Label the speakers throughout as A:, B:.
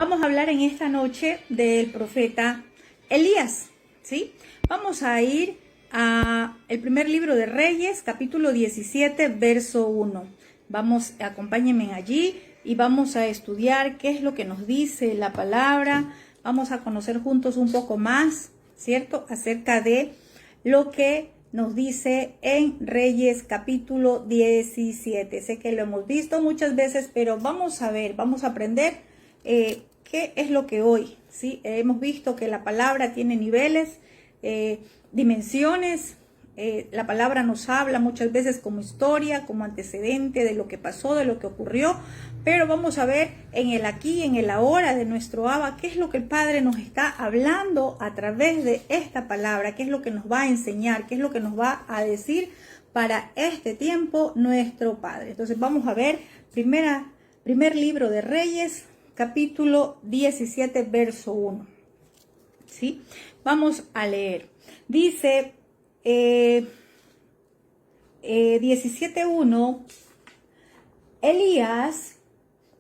A: Vamos a hablar en esta noche del profeta Elías, ¿sí? Vamos a ir a el primer libro de Reyes, capítulo 17, verso 1. Acompáñenme allí y vamos a estudiar qué es lo que nos dice la palabra. Vamos a conocer juntos un poco más, ¿cierto?, acerca de lo que nos dice en Reyes capítulo 17. Sé que lo hemos visto muchas veces, pero vamos a ver, vamos a aprender qué es lo que hoy, ¿sí? Hemos visto que la palabra tiene niveles, dimensiones. La palabra nos habla muchas veces como historia, como antecedente de lo que pasó, de lo que ocurrió, pero vamos a ver en el aquí, en el ahora de nuestro Abba, qué es lo que el Padre nos está hablando a través de esta palabra, qué es lo que nos va a enseñar, qué es lo que nos va a decir para este tiempo nuestro Padre. Entonces vamos a ver primer libro de Reyes, capítulo 17, verso 1. ¿Sí? Vamos a leer. Dice 17:1, Elías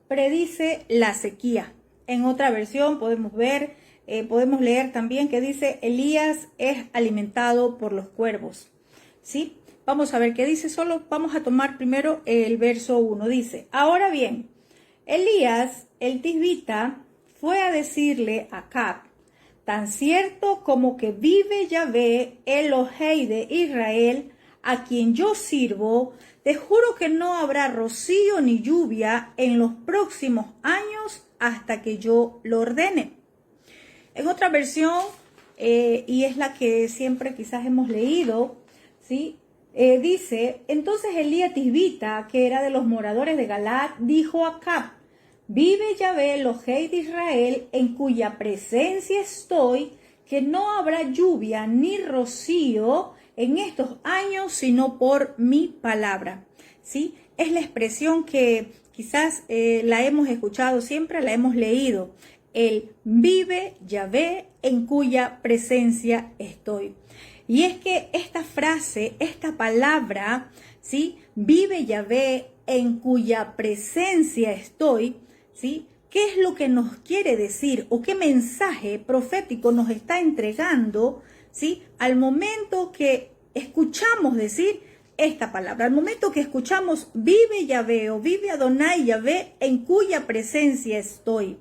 A: predice la sequía. En otra versión podemos leer también que dice Elías es alimentado por los cuervos. ¿Sí? Vamos a ver qué dice, solo vamos a tomar primero el verso 1. Dice, ahora bien, Elías, el tisbita, fue a decirle a Acab, tan cierto como que vive Yahvé, Elohei de Israel, a quien yo sirvo, te juro que no habrá rocío ni lluvia en los próximos años hasta que yo lo ordene. En otra versión, y es la que siempre quizás hemos leído, ¿sí? Dice, entonces Elías tisbita, que era de los moradores de Galaad, dijo a Acab, vive Yahvé, Elohei de Israel, en cuya presencia estoy, que no habrá lluvia ni rocío en estos años, sino por mi palabra. ¿Sí? Es la expresión que quizás la hemos escuchado siempre, la hemos leído. El vive Yahvé, en cuya presencia estoy. Y es que esta frase, esta palabra, ¿sí? Vive Yahvé, en cuya presencia estoy, ¿sí? ¿Qué es lo que nos quiere decir o qué mensaje profético nos está entregando, ¿sí? Al momento que escuchamos decir esta palabra, al momento que escuchamos vive Yahvé o vive Adonai Yahvé, en cuya presencia estoy.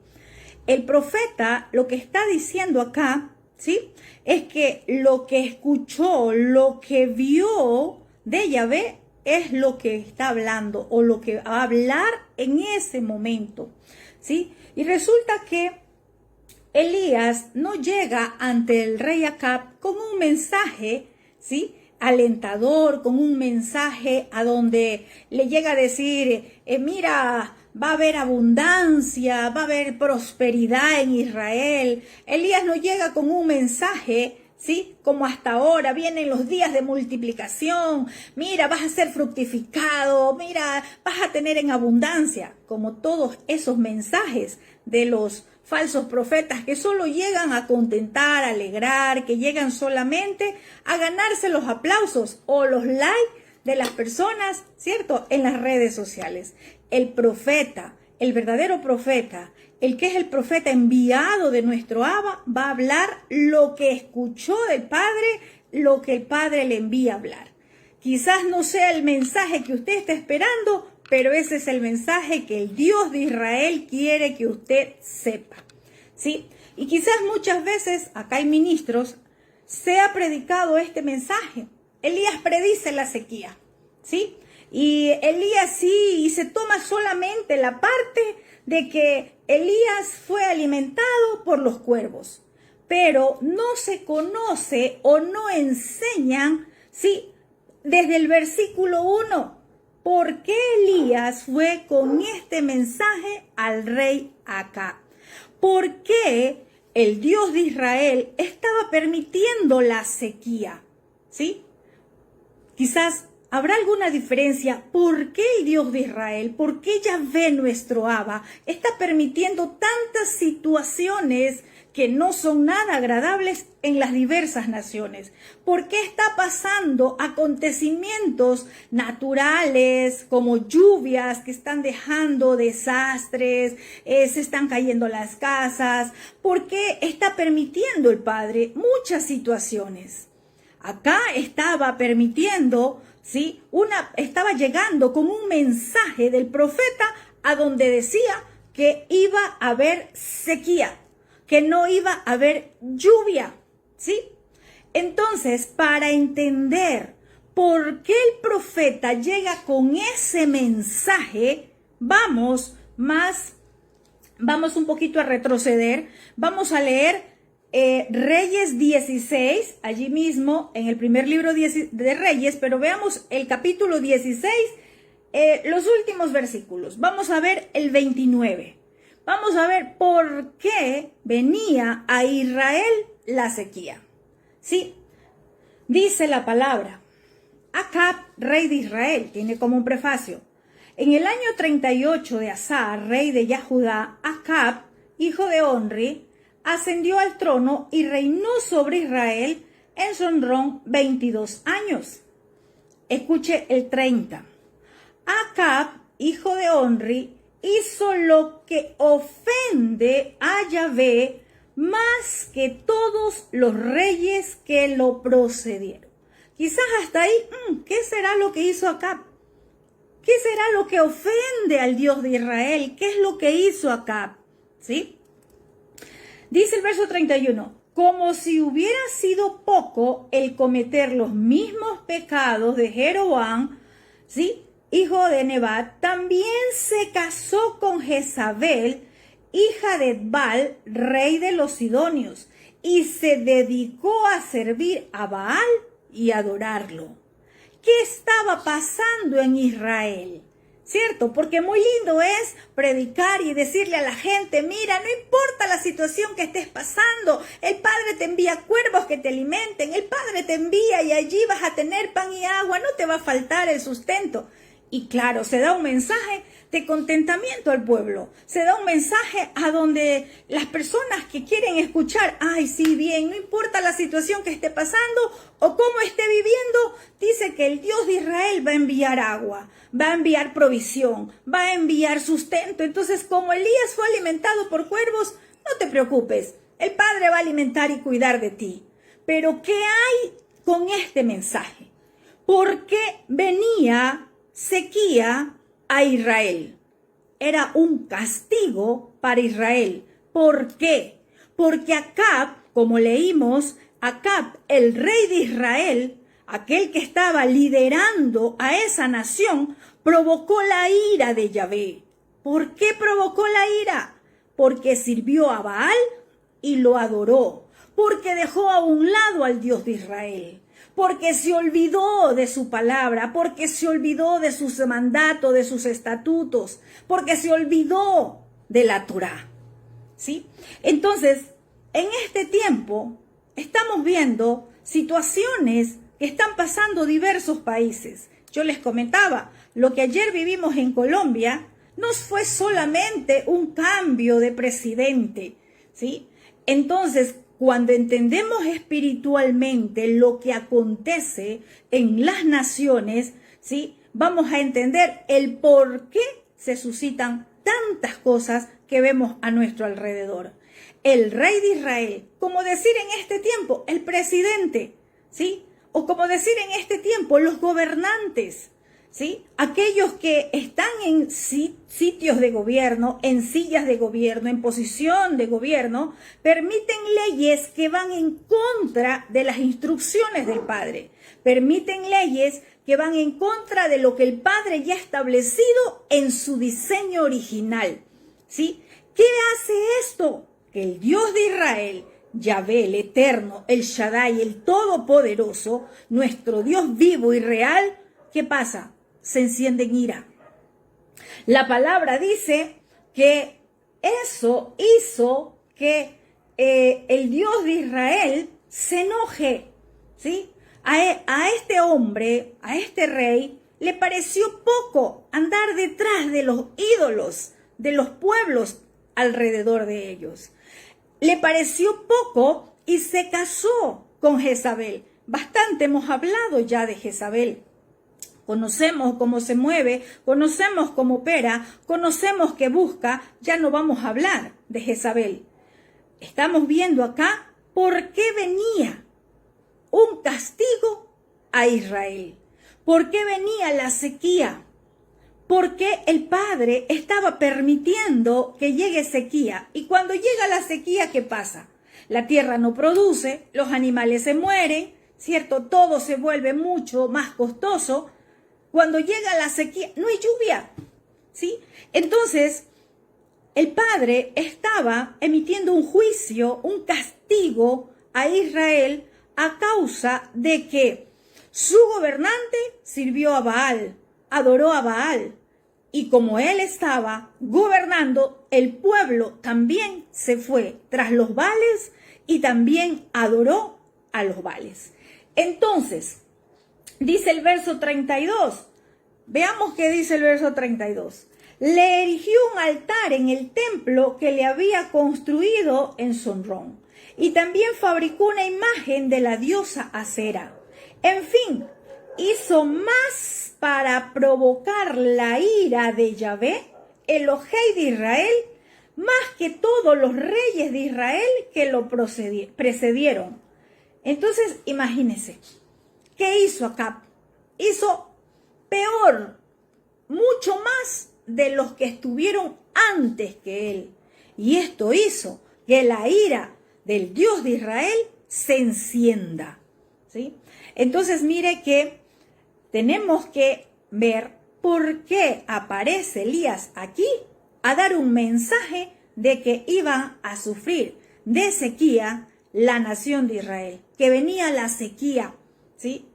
A: El profeta lo que está diciendo acá, ¿sí? Es que lo que escuchó, lo que vio de Yahvé es lo que está hablando o lo que va a hablar en ese momento, ¿sí? Y resulta que Elías no llega ante el rey Acab con un mensaje, ¿sí?, alentador, con un mensaje a donde le llega a decir, mira, va a haber abundancia, va a haber prosperidad en Israel. Elías no llega con un mensaje, ¿sí?, como hasta ahora, vienen los días de multiplicación, mira, vas a ser fructificado, mira, vas a tener en abundancia, como todos esos mensajes de los falsos profetas que solo llegan a contentar, a alegrar, que llegan solamente a ganarse los aplausos o los likes de las personas, ¿cierto?, en las redes sociales. El profeta, el verdadero profeta, el que es el profeta enviado de nuestro Abba, va a hablar lo que escuchó del Padre, lo que el Padre le envía a hablar. Quizás no sea el mensaje que usted está esperando, pero ese es el mensaje que el Dios de Israel quiere que usted sepa, ¿sí? Y quizás muchas veces, acá hay ministros, se ha predicado este mensaje. Elías predice la sequía, ¿sí? Y Elías sí, y se toma solamente la parte de que Elías fue alimentado por los cuervos, pero no se conoce o no enseñan, ¿sí?, desde el versículo 1, ¿por qué Elías fue con este mensaje al rey Acab? ¿Por qué el Dios de Israel estaba permitiendo la sequía? ¿Sí? Quizás ¿Habrá alguna diferencia? ¿Por qué el Dios de Israel, por qué Yahvé nuestro Abba está permitiendo tantas situaciones que no son nada agradables en las diversas naciones? ¿Por qué está pasando acontecimientos naturales como lluvias que están dejando desastres, se están cayendo las casas? ¿Por qué está permitiendo el Padre muchas situaciones? Acá estaba permitiendo, ¿sí? Estaba llegando como un mensaje del profeta a donde decía que iba a haber sequía, que no iba a haber lluvia, ¿sí? Entonces, para entender por qué el profeta llega con ese mensaje, vamos un poquito a retroceder, vamos a leer Reyes 16, allí mismo en el primer libro de Reyes, pero veamos el capítulo 16, los últimos versículos. Vamos a ver el 29. Vamos a ver por qué venía a Israel la sequía. Sí, dice la palabra. Acab, rey de Israel, tiene como un prefacio. En el año 38 de Asa, rey de Judá, Acab, hijo de Onri, ascendió al trono y reinó sobre Israel en Sonrón 22 años. Escuche el 30. Acab, hijo de Onri, hizo lo que ofende a Yahvé más que todos los reyes que lo procedieron. Quizás hasta ahí, ¿qué será lo que hizo Acab? ¿Qué será lo que ofende al Dios de Israel? ¿Qué es lo que hizo Acab? ¿Sí? Dice el verso 31, como si hubiera sido poco el cometer los mismos pecados de Jeroboam, ¿sí?, hijo de Nebat, también se casó con Jezabel, hija de Baal, rey de los Sidonios, y se dedicó a servir a Baal y adorarlo. ¿Qué estaba pasando en Israel? ¿Cierto? Porque muy lindo es predicar y decirle a la gente, mira, no importa la situación que estés pasando, el Padre te envía cuervos que te alimenten, el Padre te envía y allí vas a tener pan y agua, no te va a faltar el sustento. Y claro, se da un mensaje de contentamiento al pueblo, se da un mensaje a donde las personas que quieren escuchar, ay, sí, bien, no importa la situación que esté pasando o cómo esté viviendo, dice que el Dios de Israel va a enviar agua, va a enviar provisión, va a enviar sustento. Entonces, como Elías fue alimentado por cuervos, no te preocupes, el Padre va a alimentar y cuidar de ti. Pero, ¿qué hay con este mensaje? ¿Por qué venía sequía a Israel? Era un castigo para Israel. ¿Por qué? Porque Acab, como leímos, Acab, el rey de Israel, aquel que estaba liderando a esa nación, provocó la ira de Yahvé. ¿Por qué provocó la ira? Porque sirvió a Baal y lo adoró. Porque dejó a un lado al Dios de Israel. Porque se olvidó de su palabra, porque se olvidó de sus mandatos, de sus estatutos, porque se olvidó de la Torá. ¿Sí? Entonces, en este tiempo estamos viendo situaciones que están pasando diversos países. Yo les comentaba, lo que ayer vivimos en Colombia no fue solamente un cambio de presidente, ¿sí? Entonces, cuando entendemos espiritualmente lo que acontece en las naciones, ¿sí?, vamos a entender el por qué se suscitan tantas cosas que vemos a nuestro alrededor. El rey de Israel, como decir en este tiempo, el presidente, ¿sí?, o como decir en este tiempo, los gobernantes, ¿sí?, aquellos que están en sitios de gobierno, en sillas de gobierno, en posición de gobierno, permiten leyes que van en contra de las instrucciones del Padre. Permiten leyes que van en contra de lo que el Padre ya ha establecido en su diseño original, ¿sí? ¿Qué hace esto? Que el Dios de Israel, Yahvé, el Eterno, el Shaddai, el Todopoderoso, nuestro Dios vivo y real, ¿qué pasa? Se enciende en ira. La palabra dice que eso hizo que el Dios de Israel se enoje, ¿sí? A este hombre, a este rey, le pareció poco andar detrás de los ídolos, de los pueblos alrededor de ellos. Le pareció poco y se casó con Jezabel. Bastante hemos hablado ya de Jezabel. Conocemos cómo se mueve, conocemos cómo opera, conocemos qué busca. Ya no vamos a hablar de Jezabel. Estamos viendo acá por qué venía un castigo a Israel. ¿Por qué venía la sequía? Porque el Padre estaba permitiendo que llegue sequía. Y cuando llega la sequía, ¿qué pasa? La tierra no produce, los animales se mueren, ¿cierto? Todo se vuelve mucho más costoso. Cuando llega la sequía, no hay lluvia, ¿sí? Entonces, el Padre estaba emitiendo un juicio, un castigo a Israel a causa de que su gobernante sirvió a Baal, adoró a Baal. Y como él estaba gobernando, el pueblo también se fue tras los Baales y también adoró a los Baales. Entonces, dice el verso 32. Veamos qué dice el verso 32. Le erigió un altar en el templo que le había construido en Sonrón. Y también fabricó una imagen de la diosa Acera. En fin, hizo más para provocar la ira de Yahvé, Elohei de Israel, más que todos los reyes de Israel que lo precedieron. Entonces, imagínense, ¿qué hizo Acab? Hizo peor, mucho más de los que estuvieron antes que él. Y esto hizo que la ira del Dios de Israel se encienda, ¿sí? Entonces, mire que tenemos que ver por qué aparece Elías aquí a dar un mensaje de que iba a sufrir de sequía la nación de Israel, que venía la sequía, ¿sí?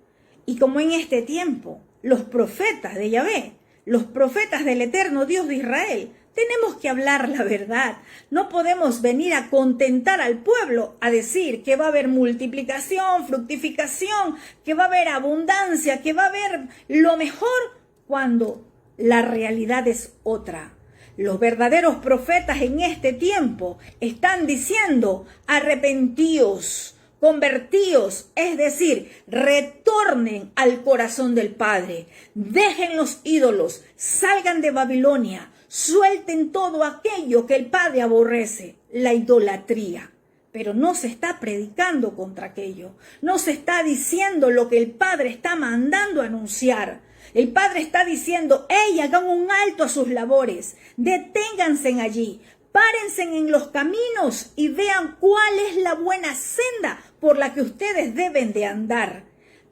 A: Y como en este tiempo los profetas de Yahvé, los profetas del eterno Dios de Israel, tenemos que hablar la verdad. No podemos venir a contentar al pueblo, a decir que va a haber multiplicación, fructificación, que va a haber abundancia, que va a haber lo mejor, cuando la realidad es otra. Los verdaderos profetas en este tiempo están diciendo: arrepentíos, convertíos, es decir, retornen al corazón del Padre, dejen los ídolos, salgan de Babilonia, suelten todo aquello que el Padre aborrece, la idolatría. Pero no se está predicando contra aquello, no se está diciendo lo que el Padre está mandando anunciar. El Padre está diciendo: ¡hey, hagan un alto a sus labores! Deténganse allí, párense en los caminos y vean cuál es la buena senda por la que ustedes deben de andar.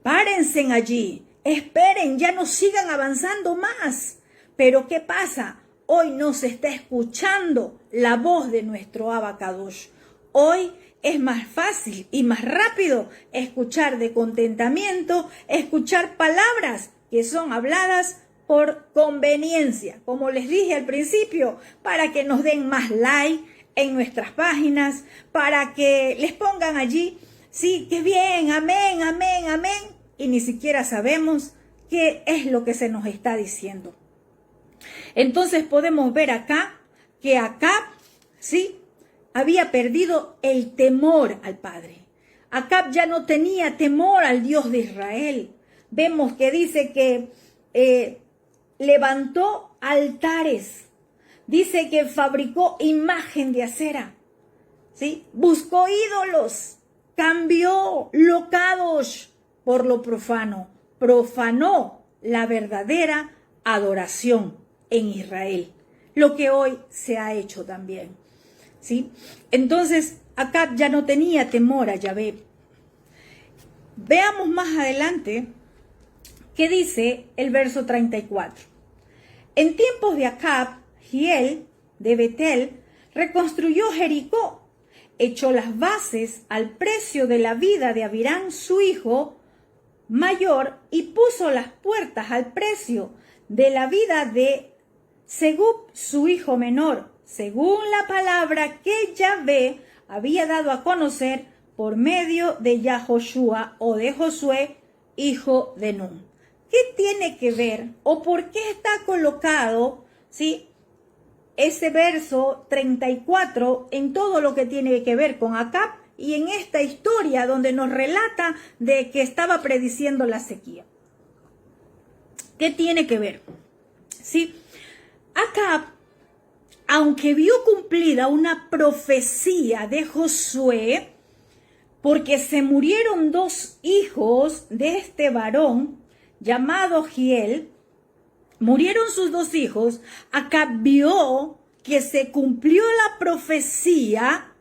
A: Párense allí, esperen, ya no sigan avanzando más. Pero ¿qué pasa? Hoy no se está escuchando la voz de nuestro Abacadosh. Hoy es más fácil y más rápido escuchar de contentamiento, escuchar palabras que son habladas por conveniencia, como les dije al principio, para que nos den más like en nuestras páginas, para que les pongan allí, sí, qué bien, amén, amén, amén, y ni siquiera sabemos qué es lo que se nos está diciendo. Entonces podemos ver acá que Acab, sí, había perdido el temor al Padre. Acab ya no tenía temor al Dios de Israel. Vemos que dice que levantó altares, dice que fabricó imagen de acera, ¿sí? Buscó ídolos, cambió lo kadosh por lo profano, profanó la verdadera adoración en Israel, lo que hoy se ha hecho también, ¿sí? Entonces Acab ya no tenía temor a Yahvé. Veamos más adelante qué dice el verso 34. En tiempos de Acab, Hiel de Betel reconstruyó Jericó, echó las bases al precio de la vida de Abirán, su hijo mayor, y puso las puertas al precio de la vida de Segub, su hijo menor, según la palabra que Yahvé había dado a conocer por medio de Yahoshua o de Josué, hijo de Nun. ¿Qué tiene que ver o por qué está colocado, ¿sí?, ese verso 34 en todo lo que tiene que ver con Acab y en esta historia donde nos relata de que estaba prediciendo la sequía? ¿Qué tiene que ver? Sí, Acab, aunque vio cumplida una profecía de Josué, porque se murieron 2 hijos de este varón llamado Giel, murieron sus 2 hijos, Acab vio que se cumplió la profecía,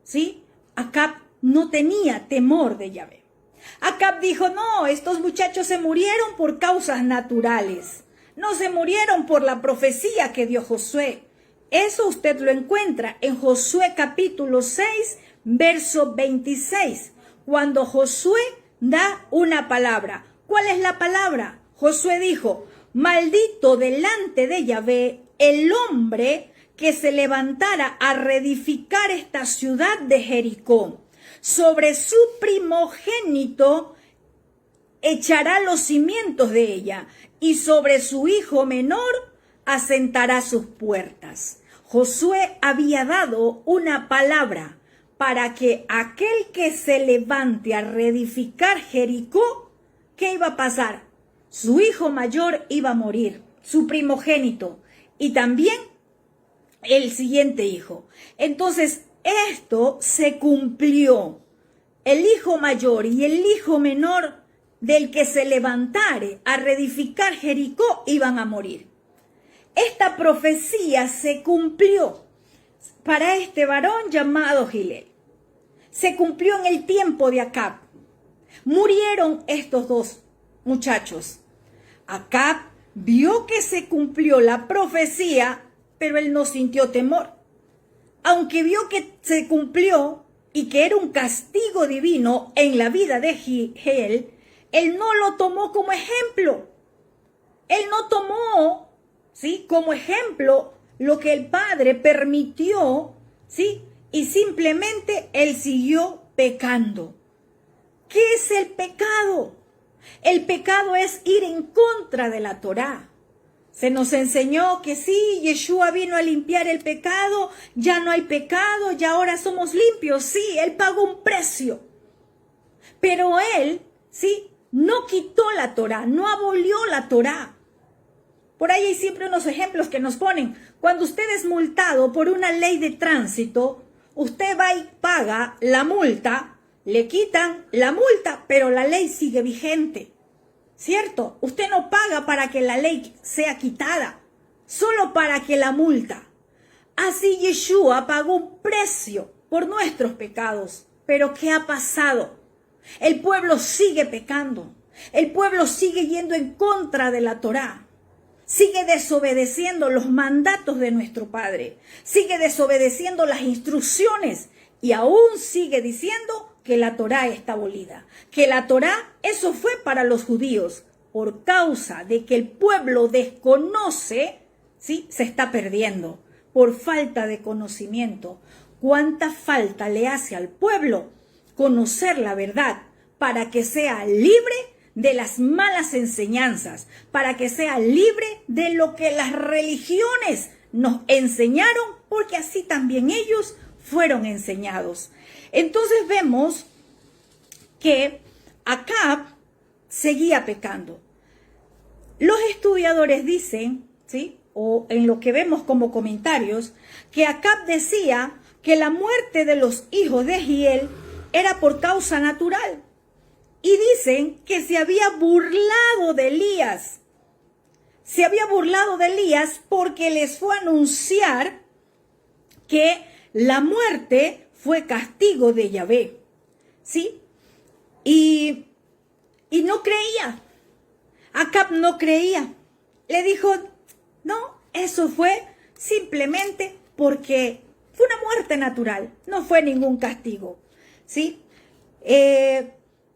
A: ¿sí? Acab no tenía temor de Yahvé. Acab dijo, no, estos muchachos se murieron por causas naturales, no se murieron por la profecía que dio Josué. Eso usted lo encuentra en Josué capítulo 6, verso 26, cuando Josué da una palabra. ¿Cuál es la palabra? Josué dijo, maldito delante de Yahvé el hombre que se levantara a reedificar esta ciudad de Jericó. Sobre su primogénito echará los cimientos de ella, y sobre su hijo menor asentará sus puertas. Josué había dado una palabra para que aquel que se levante a reedificar Jericó, ¿qué iba a pasar? Su hijo mayor iba a morir, su primogénito, y también el siguiente hijo. Entonces, esto se cumplió. El hijo mayor y el hijo menor del que se levantare a reedificar Jericó iban a morir. Esta profecía se cumplió para este varón llamado Giel. Se cumplió en el tiempo de Acab. Murieron estos 2 muchachos. Acab vio que se cumplió la profecía, pero él no sintió temor. Aunque vio que se cumplió y que era un castigo divino en la vida de Giel, él no lo tomó como ejemplo. Él no tomó, ¿sí?, como ejemplo lo que el Padre permitió, ¿sí?, y simplemente él siguió pecando. ¿Qué es el pecado? El pecado es ir en contra de la Torá. Se nos enseñó que sí, Yeshua vino a limpiar el pecado, ya no hay pecado, ya ahora somos limpios. Sí, él pagó un precio. Pero él, sí, no quitó la Torá, no abolió la Torá. Por ahí hay siempre unos ejemplos que nos ponen. Cuando usted es multado por una ley de tránsito, usted va y paga la multa, le quitan la multa, pero la ley sigue vigente. ¿Cierto? Usted no paga para que la ley sea quitada, solo para que la multa. Así Yeshua pagó un precio por nuestros pecados. Pero ¿qué ha pasado? El pueblo sigue pecando. El pueblo sigue yendo en contra de la Torá. Sigue desobedeciendo los mandatos de nuestro Padre. Sigue desobedeciendo las instrucciones y aún sigue diciendo que la Torá está abolida. Que la Torá, eso fue para los judíos. Por causa de que el pueblo desconoce, ¿sí?, se está perdiendo por falta de conocimiento. ¿Cuánta falta le hace al pueblo conocer la verdad para que sea libre de las malas enseñanzas, para que sea libre de lo que las religiones nos enseñaron, porque así también ellos fueron enseñados? Entonces vemos que Acab seguía pecando. Los estudiadores dicen, ¿sí?, o en lo que vemos como comentarios, que Acab decía que la muerte de los hijos de Giel era por causa natural. Y dicen que se había burlado de Elías. Se había burlado de Elías porque les fue a anunciar que la muerte fue castigo de Yahvé. ¿Sí? Y no creía. Acab no creía. Le dijo, no, eso fue simplemente porque fue una muerte natural. No fue ningún castigo. ¿Sí?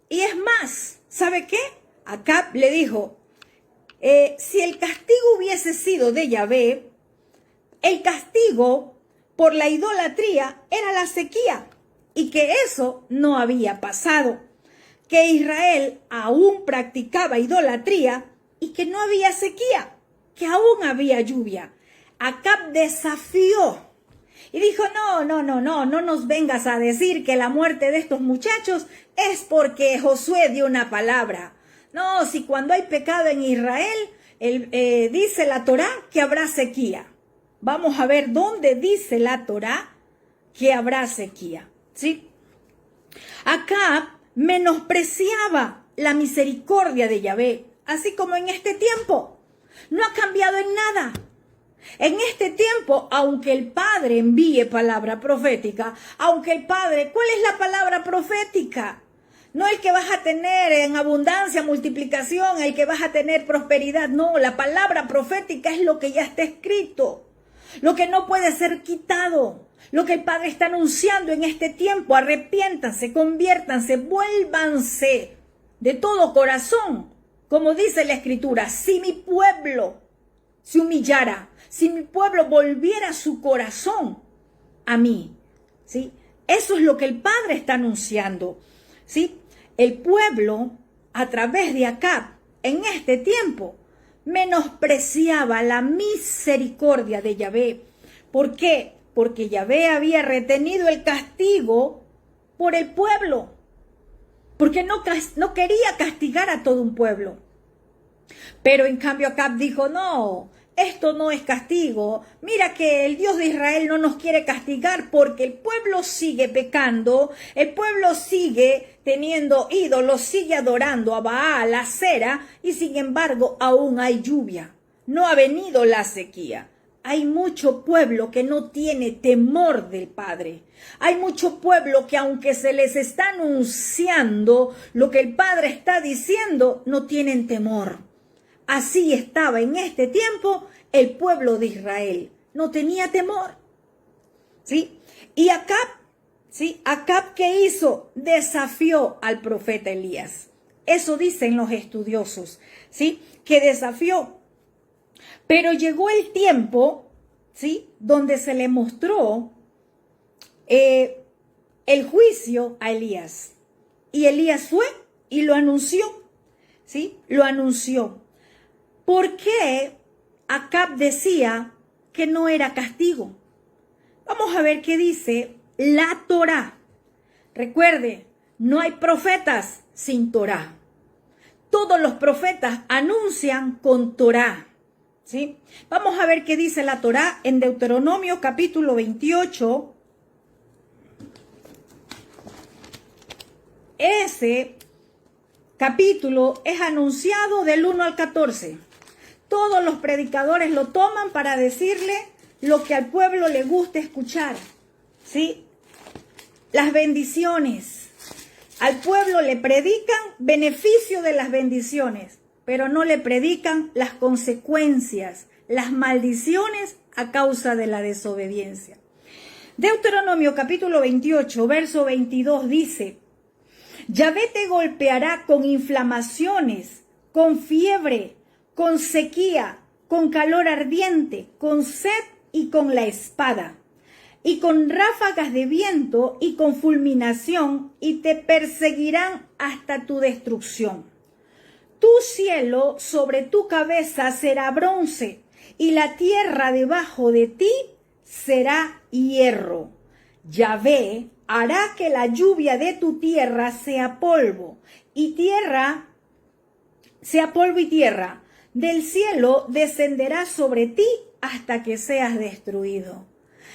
A: Y es más, ¿sabe qué? Acab le dijo, si el castigo hubiese sido de Yahvé, el castigo por la idolatría era la sequía y que eso no había pasado. que Israel aún practicaba idolatría y que no había sequía, que aún había lluvia. Acab desafió y dijo, no nos vengas a decir que la muerte de estos muchachos es porque Josué dio una palabra. No, si cuando hay pecado en Israel, dice la Torá que habrá sequía. Vamos a ver dónde dice la Torá que habrá sequía, ¿sí? Acab menospreciaba la misericordia de Yahvé, así como en este tiempo. No ha cambiado en nada. En este tiempo, aunque el Padre envíe palabra profética, aunque el Padre, ¿cuál es la palabra profética? No el que vas a tener en abundancia, multiplicación, el que vas a tener prosperidad. No, la palabra profética es lo que ya está escrito, lo que no puede ser quitado, lo que el Padre está anunciando en este tiempo. Arrepiéntanse, conviértanse, vuélvanse de todo corazón. Como dice la Escritura, si mi pueblo se humillara, si mi pueblo volviera su corazón a mí, ¿sí? Eso es lo que el Padre está anunciando, ¿sí? El pueblo, a través de Acab, en este tiempo, menospreciaba la misericordia de Yahvé. ¿Por qué? Porque Yahvé había retenido el castigo por el pueblo, porque no quería castigar a todo un pueblo. Pero en cambio Acab dijo, no, esto no es castigo. Mira que el Dios de Israel no nos quiere castigar porque el pueblo sigue pecando, el pueblo sigue teniendo ídolos, sigue adorando a Baal, a Acera, y sin embargo aún hay lluvia. No ha venido la sequía. Hay mucho pueblo que no tiene temor del Padre. Hay mucho pueblo que aunque se les está anunciando lo que el Padre está diciendo, no tienen temor. Así estaba en este tiempo el pueblo de Israel. No tenía temor. ¿Sí? Y Acab, ¿sí? Acab, ¿qué hizo? Desafió al profeta Elías. Eso dicen los estudiosos, ¿sí? Que desafió. Pero llegó el tiempo, ¿sí? Donde se le mostró el juicio a Elías. Y Elías fue y lo anunció, ¿sí? Lo anunció. ¿Por qué Acab decía que no era castigo? Vamos a ver qué dice la Torá. Recuerde, no hay profetas sin Torá. Todos los profetas anuncian con Torá, ¿sí? Vamos a ver qué dice la Torá en Deuteronomio capítulo 28. Ese capítulo es anunciado del 1 al 14. Todos los predicadores lo toman para decirle lo que al pueblo le gusta escuchar, ¿sí? Las bendiciones. Al pueblo le predican beneficio de las bendiciones, pero no le predican las consecuencias, las maldiciones a causa de la desobediencia. Deuteronomio capítulo 28, verso 22 dice: Yahvé te golpeará con inflamaciones, con fiebre, con sequía, con calor ardiente, con sed y con la espada, y con ráfagas de viento y con fulminación, y te perseguirán hasta tu destrucción. Tu cielo sobre tu cabeza será bronce, y la tierra debajo de ti será hierro. Yahvé hará que la lluvia de tu tierra sea polvo y tierra. Del cielo descenderá sobre ti hasta que seas destruido.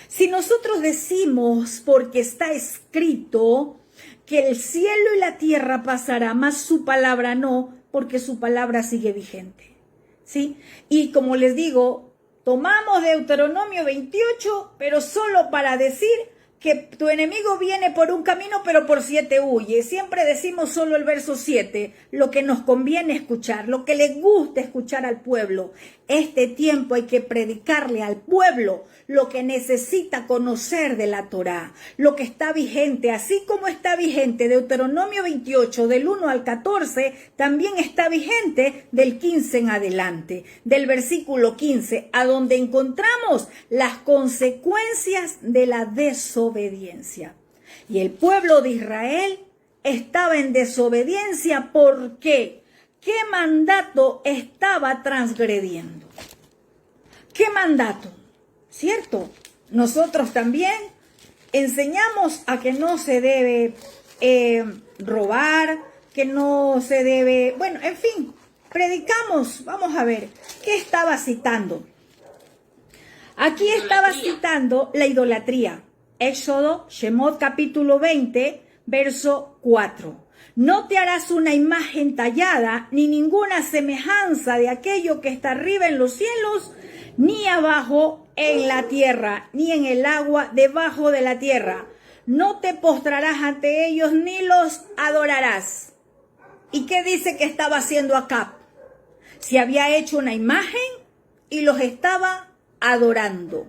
A: Si nosotros decimos, porque está escrito, que el cielo y la tierra pasará, mas su palabra no, porque su palabra sigue vigente, ¿sí? Y como les digo, tomamos Deuteronomio 28, pero solo para decir que tu enemigo viene por un camino, pero por 7 huye. Siempre decimos solo el verso 7, lo que nos conviene escuchar, lo que le gusta escuchar al pueblo. Este tiempo hay que predicarle al pueblo lo que necesita conocer de la Torá, lo que está vigente, así como está vigente Deuteronomio 28 del 1 al 14, también está vigente del 15 en adelante, del versículo 15, a donde encontramos las consecuencias de la desobediencia. Y el pueblo de Israel estaba en desobediencia. ¿Por qué? ¿Qué mandato estaba transgrediendo? ¿Qué mandato? ¿Cierto? Nosotros también enseñamos a que no se debe robar, que no se debe... Bueno, en fin, predicamos. Vamos a ver, ¿qué estaba citando? Aquí estaba citando la idolatría. Éxodo, Shemot capítulo 20, verso 4. No te harás una imagen tallada, ni ninguna semejanza de aquello que está arriba en los cielos, ni abajo en la tierra, ni en el agua debajo de la tierra. No te postrarás ante ellos, ni los adorarás. ¿Y qué dice que estaba haciendo Acab? Se había hecho una imagen y los estaba adorando.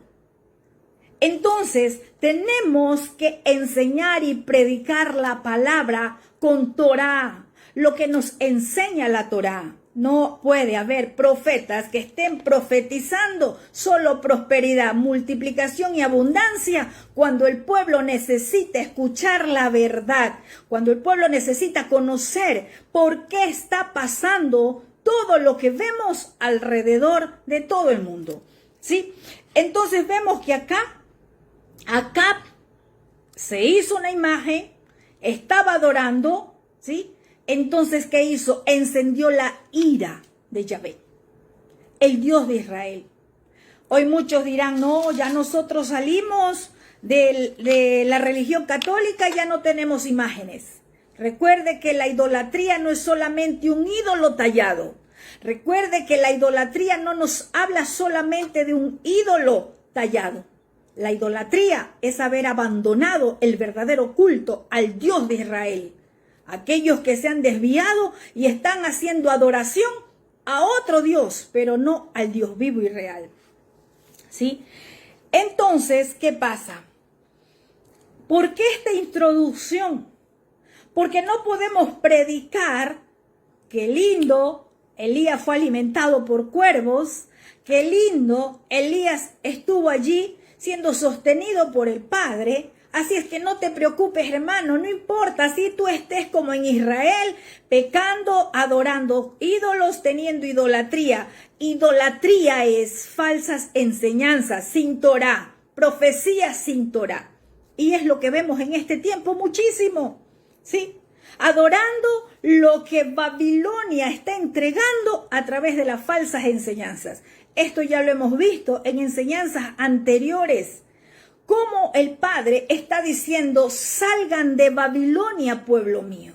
A: Entonces, tenemos que enseñar y predicar la palabra con Torá, lo que nos enseña la Torá. No puede haber profetas que estén profetizando solo prosperidad, multiplicación y abundancia cuando el pueblo necesita escuchar la verdad, cuando el pueblo necesita conocer por qué está pasando todo lo que vemos alrededor de todo el mundo. ¿Sí? Entonces vemos que Acab se hizo una imagen, estaba adorando, ¿sí? Entonces, ¿qué hizo? Encendió la ira de Yahvé, el Dios de Israel. Hoy muchos dirán, no, ya nosotros salimos de la religión católica, ya no tenemos imágenes. Recuerde que la idolatría no es solamente un ídolo tallado. Recuerde que la idolatría no nos habla solamente de un ídolo tallado. La idolatría es haber abandonado el verdadero culto al Dios de Israel. Aquellos que se han desviado y están haciendo adoración a otro Dios, pero no al Dios vivo y real. ¿Sí? Entonces, ¿qué pasa? ¿Por qué esta introducción? Porque no podemos predicar que lindo Elías fue alimentado por cuervos, que lindo Elías estuvo allí siendo sostenido por el Padre. Así es que no te preocupes, hermano, no importa si tú estés como en Israel, pecando, adorando ídolos, teniendo idolatría. Idolatría es falsas enseñanzas sin Torá, profecías sin Torá. Y es lo que vemos en este tiempo muchísimo, ¿sí? Adorando lo que Babilonia está entregando a través de las falsas enseñanzas. Esto ya lo hemos visto en enseñanzas anteriores. Cómo el Padre está diciendo, salgan de Babilonia, pueblo mío.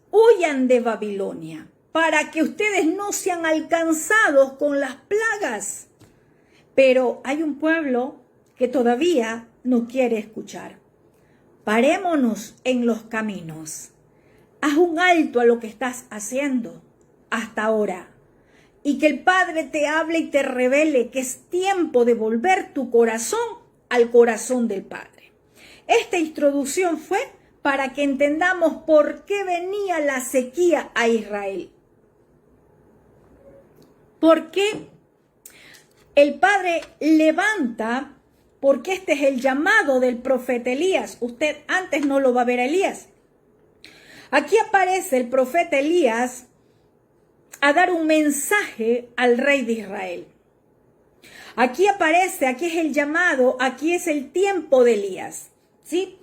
A: Huyan de Babilonia para que ustedes no sean alcanzados con las plagas. Pero hay un pueblo que todavía no quiere escuchar. Parémonos en los caminos. Haz un alto a lo que estás haciendo hasta ahora. Y que el Padre te hable y te revele que es tiempo de volver tu corazón al corazón del Padre. Esta introducción fue para que entendamos por qué venía la sequía a Israel. ¿Por qué el Padre levanta? Porque este es el llamado del profeta Elías. Usted antes no lo va a ver a Elías. Aquí aparece el profeta Elías a dar un mensaje al rey de Israel. Aquí aparece, aquí es el llamado, aquí es el tiempo de Elías, ¿sí?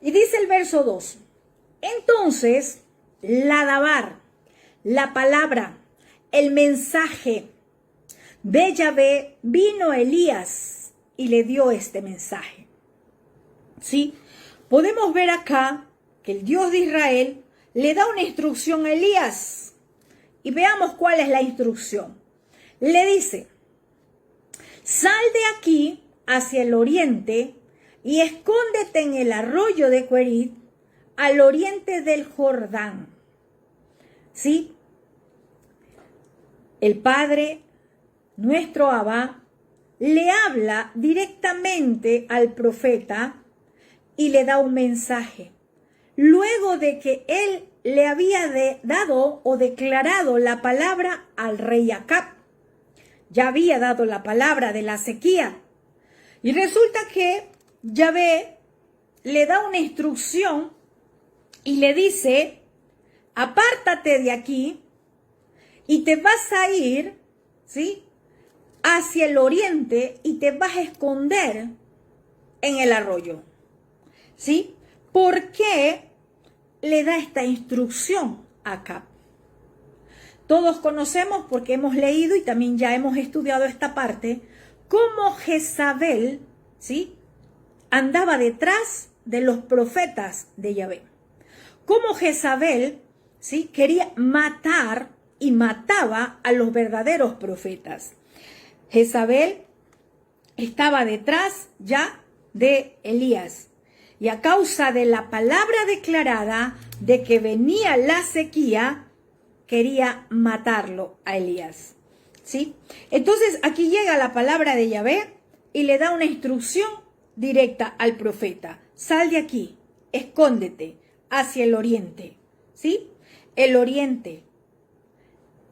A: Y dice el verso 2. Entonces, la dabar, la palabra, el mensaje de Yahvé, vino Elías y le dio este mensaje, ¿sí? Podemos ver acá que el Dios de Israel le da una instrucción a Elías. Y veamos cuál es la instrucción. Le dice, sal de aquí hacia el oriente y escóndete en el arroyo de Querit, al oriente del Jordán. ¿Sí? El Padre, nuestro Abba, le habla directamente al profeta y le da un mensaje. Luego de que él le había dado o declarado la palabra al rey Acab. Ya había dado la palabra de la sequía. Y resulta que Yahvé le da una instrucción y le dice, apártate de aquí y te vas a ir, ¿sí?, hacia el oriente y te vas a esconder en el arroyo. ¿Sí? ¿Por qué le da esta instrucción a Acab? Todos conocemos, porque hemos leído y también ya hemos estudiado esta parte, cómo Jezabel, ¿sí?, andaba detrás de los profetas de Yahvé. Cómo Jezabel, ¿sí?, quería matar y mataba a los verdaderos profetas. Jezabel estaba detrás ya de Elías. Y a causa de la palabra declarada de que venía la sequía, quería matarlo a Elías. ¿Sí? Entonces aquí llega la palabra de Yahvé y le da una instrucción directa al profeta. Sal de aquí, escóndete hacia el oriente. ¿Sí? El oriente.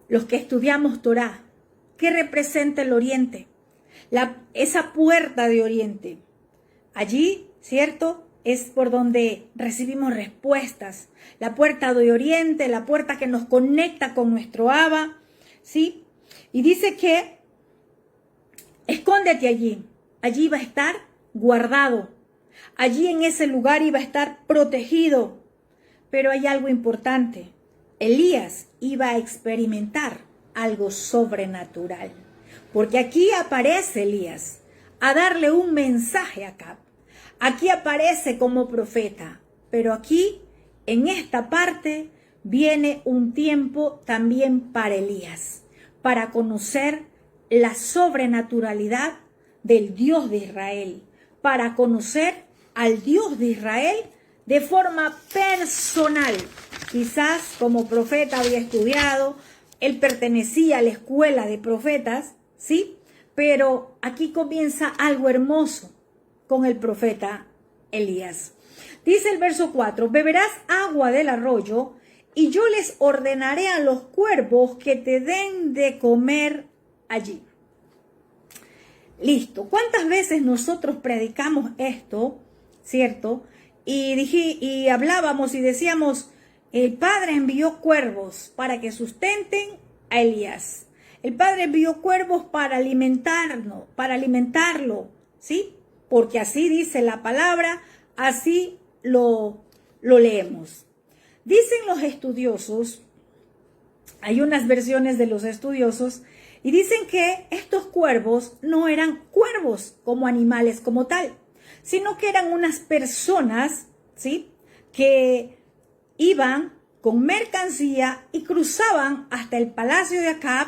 A: Los que estudiamos Torá, ¿qué representa el oriente? Esa puerta de oriente. Allí, ¿cierto?, es por donde recibimos respuestas. La puerta de oriente, la puerta que nos conecta con nuestro Abba, ¿sí? Y dice que escóndete allí. Allí va a estar guardado. Allí en ese lugar iba a estar protegido. Pero hay algo importante. Elías iba a experimentar algo sobrenatural. Porque aquí aparece Elías a darle un mensaje a Acab. Aquí aparece como profeta, pero aquí, en esta parte, viene un tiempo también para Elías, para conocer la sobrenaturalidad del Dios de Israel, para conocer al Dios de Israel de forma personal. Quizás como profeta había estudiado, él pertenecía a la escuela de profetas, ¿sí? Pero aquí comienza algo hermoso con el profeta Elías. Dice el verso 4, beberás agua del arroyo y yo les ordenaré a los cuervos que te den de comer allí. Listo. ¿Cuántas veces nosotros predicamos esto, cierto? Y hablábamos y decíamos, el Padre envió cuervos para que sustenten a Elías. El Padre envió cuervos para alimentarlo, ¿sí? Porque así dice la palabra, así lo leemos. Dicen los estudiosos, hay unas versiones de los estudiosos, y dicen que estos cuervos no eran cuervos como animales como tal, sino que eran unas personas, ¿sí?, que iban con mercancía y cruzaban hasta el palacio de Acab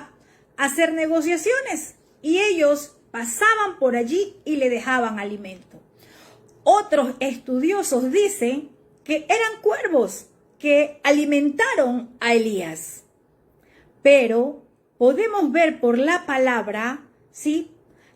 A: a hacer negociaciones, y ellos pasaban por allí y le dejaban alimento. Otros estudiosos dicen que eran cuervos que alimentaron a Elías. Pero podemos ver por la palabra, ¿sí?,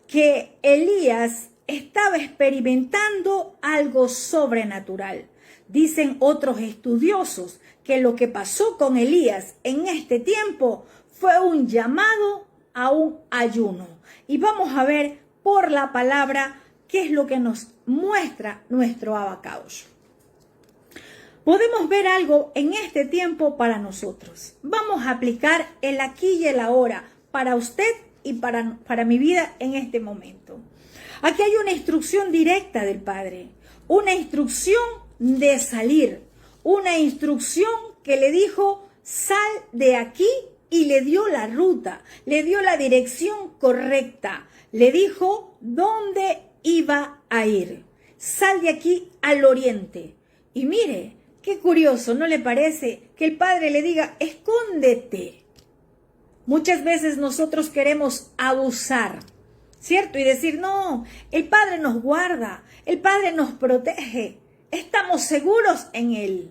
A: que Elías estaba experimentando algo sobrenatural. Dicen otros estudiosos que lo que pasó con Elías en este tiempo fue un llamado a un ayuno. Y vamos a ver por la palabra qué es lo que nos muestra nuestro Abacados. Podemos ver algo en este tiempo para nosotros. Vamos a aplicar el aquí y el ahora para usted y para mi vida en este momento. Aquí hay una instrucción directa del Padre, una instrucción de salir, una instrucción que le dijo, sal de aquí, y le dio la ruta, le dio la dirección correcta, le dijo dónde iba a ir. Sal de aquí al oriente. Y mire, qué curioso, ¿no le parece? Que el Padre le diga, escóndete. Muchas veces nosotros queremos abusar, ¿cierto? Y decir, no, el Padre nos guarda, el Padre nos protege, estamos seguros en Él.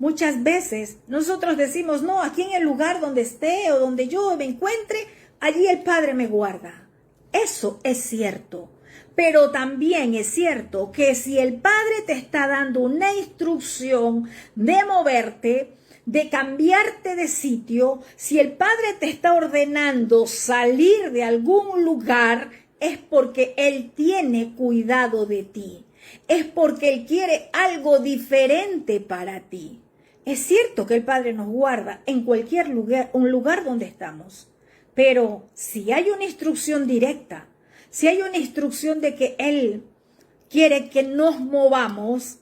A: Muchas veces nosotros decimos, no, aquí en el lugar donde esté o donde yo me encuentre, allí el Padre me guarda. Eso es cierto, pero también es cierto que si el Padre te está dando una instrucción de moverte, de cambiarte de sitio, si el Padre te está ordenando salir de algún lugar, es porque Él tiene cuidado de ti, es porque Él quiere algo diferente para ti. Es cierto que el Padre nos guarda en cualquier lugar, un lugar donde estamos, pero si hay una instrucción directa, si hay una instrucción de que Él quiere que nos movamos,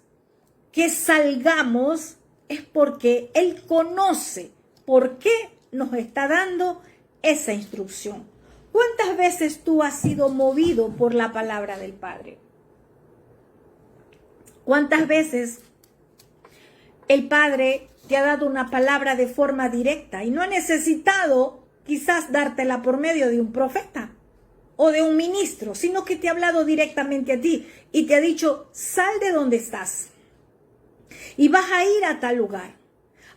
A: que salgamos, es porque Él conoce por qué nos está dando esa instrucción. ¿Cuántas veces tú has sido movido por la palabra del Padre? ¿Cuántas veces el Padre te ha dado una palabra de forma directa y no ha necesitado quizás dártela por medio de un profeta o de un ministro, sino que te ha hablado directamente a ti y te ha dicho, sal de donde estás y vas a ir a tal lugar,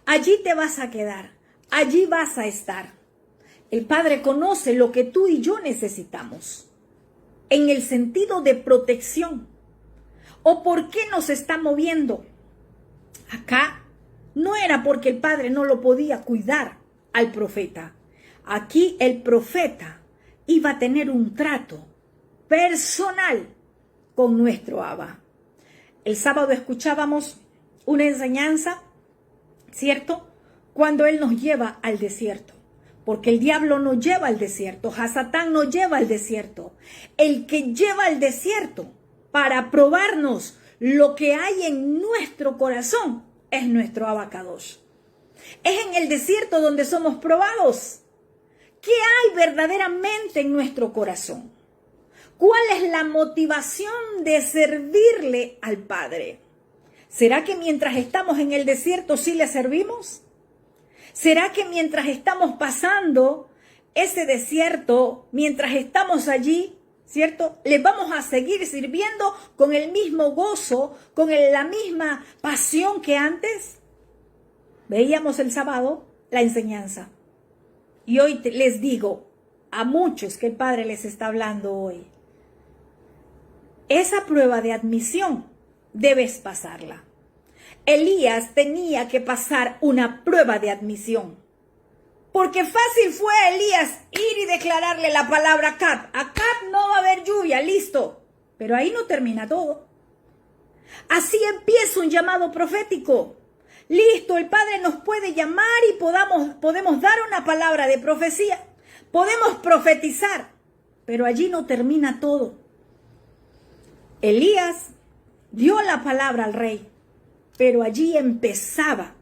A: allí te vas a quedar, allí vas a estar? El Padre conoce lo que tú y yo necesitamos en el sentido de protección. ¿O por qué nos está moviendo? Acá no era porque el Padre no lo podía cuidar al profeta. Aquí el profeta iba a tener un trato personal con nuestro Abba. El sábado escuchábamos una enseñanza, ¿cierto? Cuando Él nos lleva al desierto. Porque el diablo nos lleva al desierto, Hasatán nos lleva al desierto. El que lleva al desierto para probarnos lo que hay en nuestro corazón es nuestro Abacadosh. Es en el desierto donde somos probados. ¿Qué hay verdaderamente en nuestro corazón? ¿Cuál es la motivación de servirle al Padre? ¿Será que mientras estamos en el desierto sí le servimos? ¿Será que mientras estamos pasando ese desierto, mientras estamos allí, ¿cierto? Le vamos a seguir sirviendo con el mismo gozo, con la misma pasión que antes. Veíamos el sábado la enseñanza. Y hoy les digo a muchos que el Padre les está hablando hoy. Esa prueba de admisión debes pasarla. Elías tenía que pasar una prueba de admisión. Porque fácil fue a Elías ir y declararle la palabra a Acab. Acab, no va a haber lluvia, listo. Pero ahí no termina todo. Así empieza un llamado profético. Listo, el Padre nos puede llamar y podemos dar una palabra de profecía. Podemos profetizar. Pero allí no termina todo. Elías dio la palabra al rey. Pero allí empezaba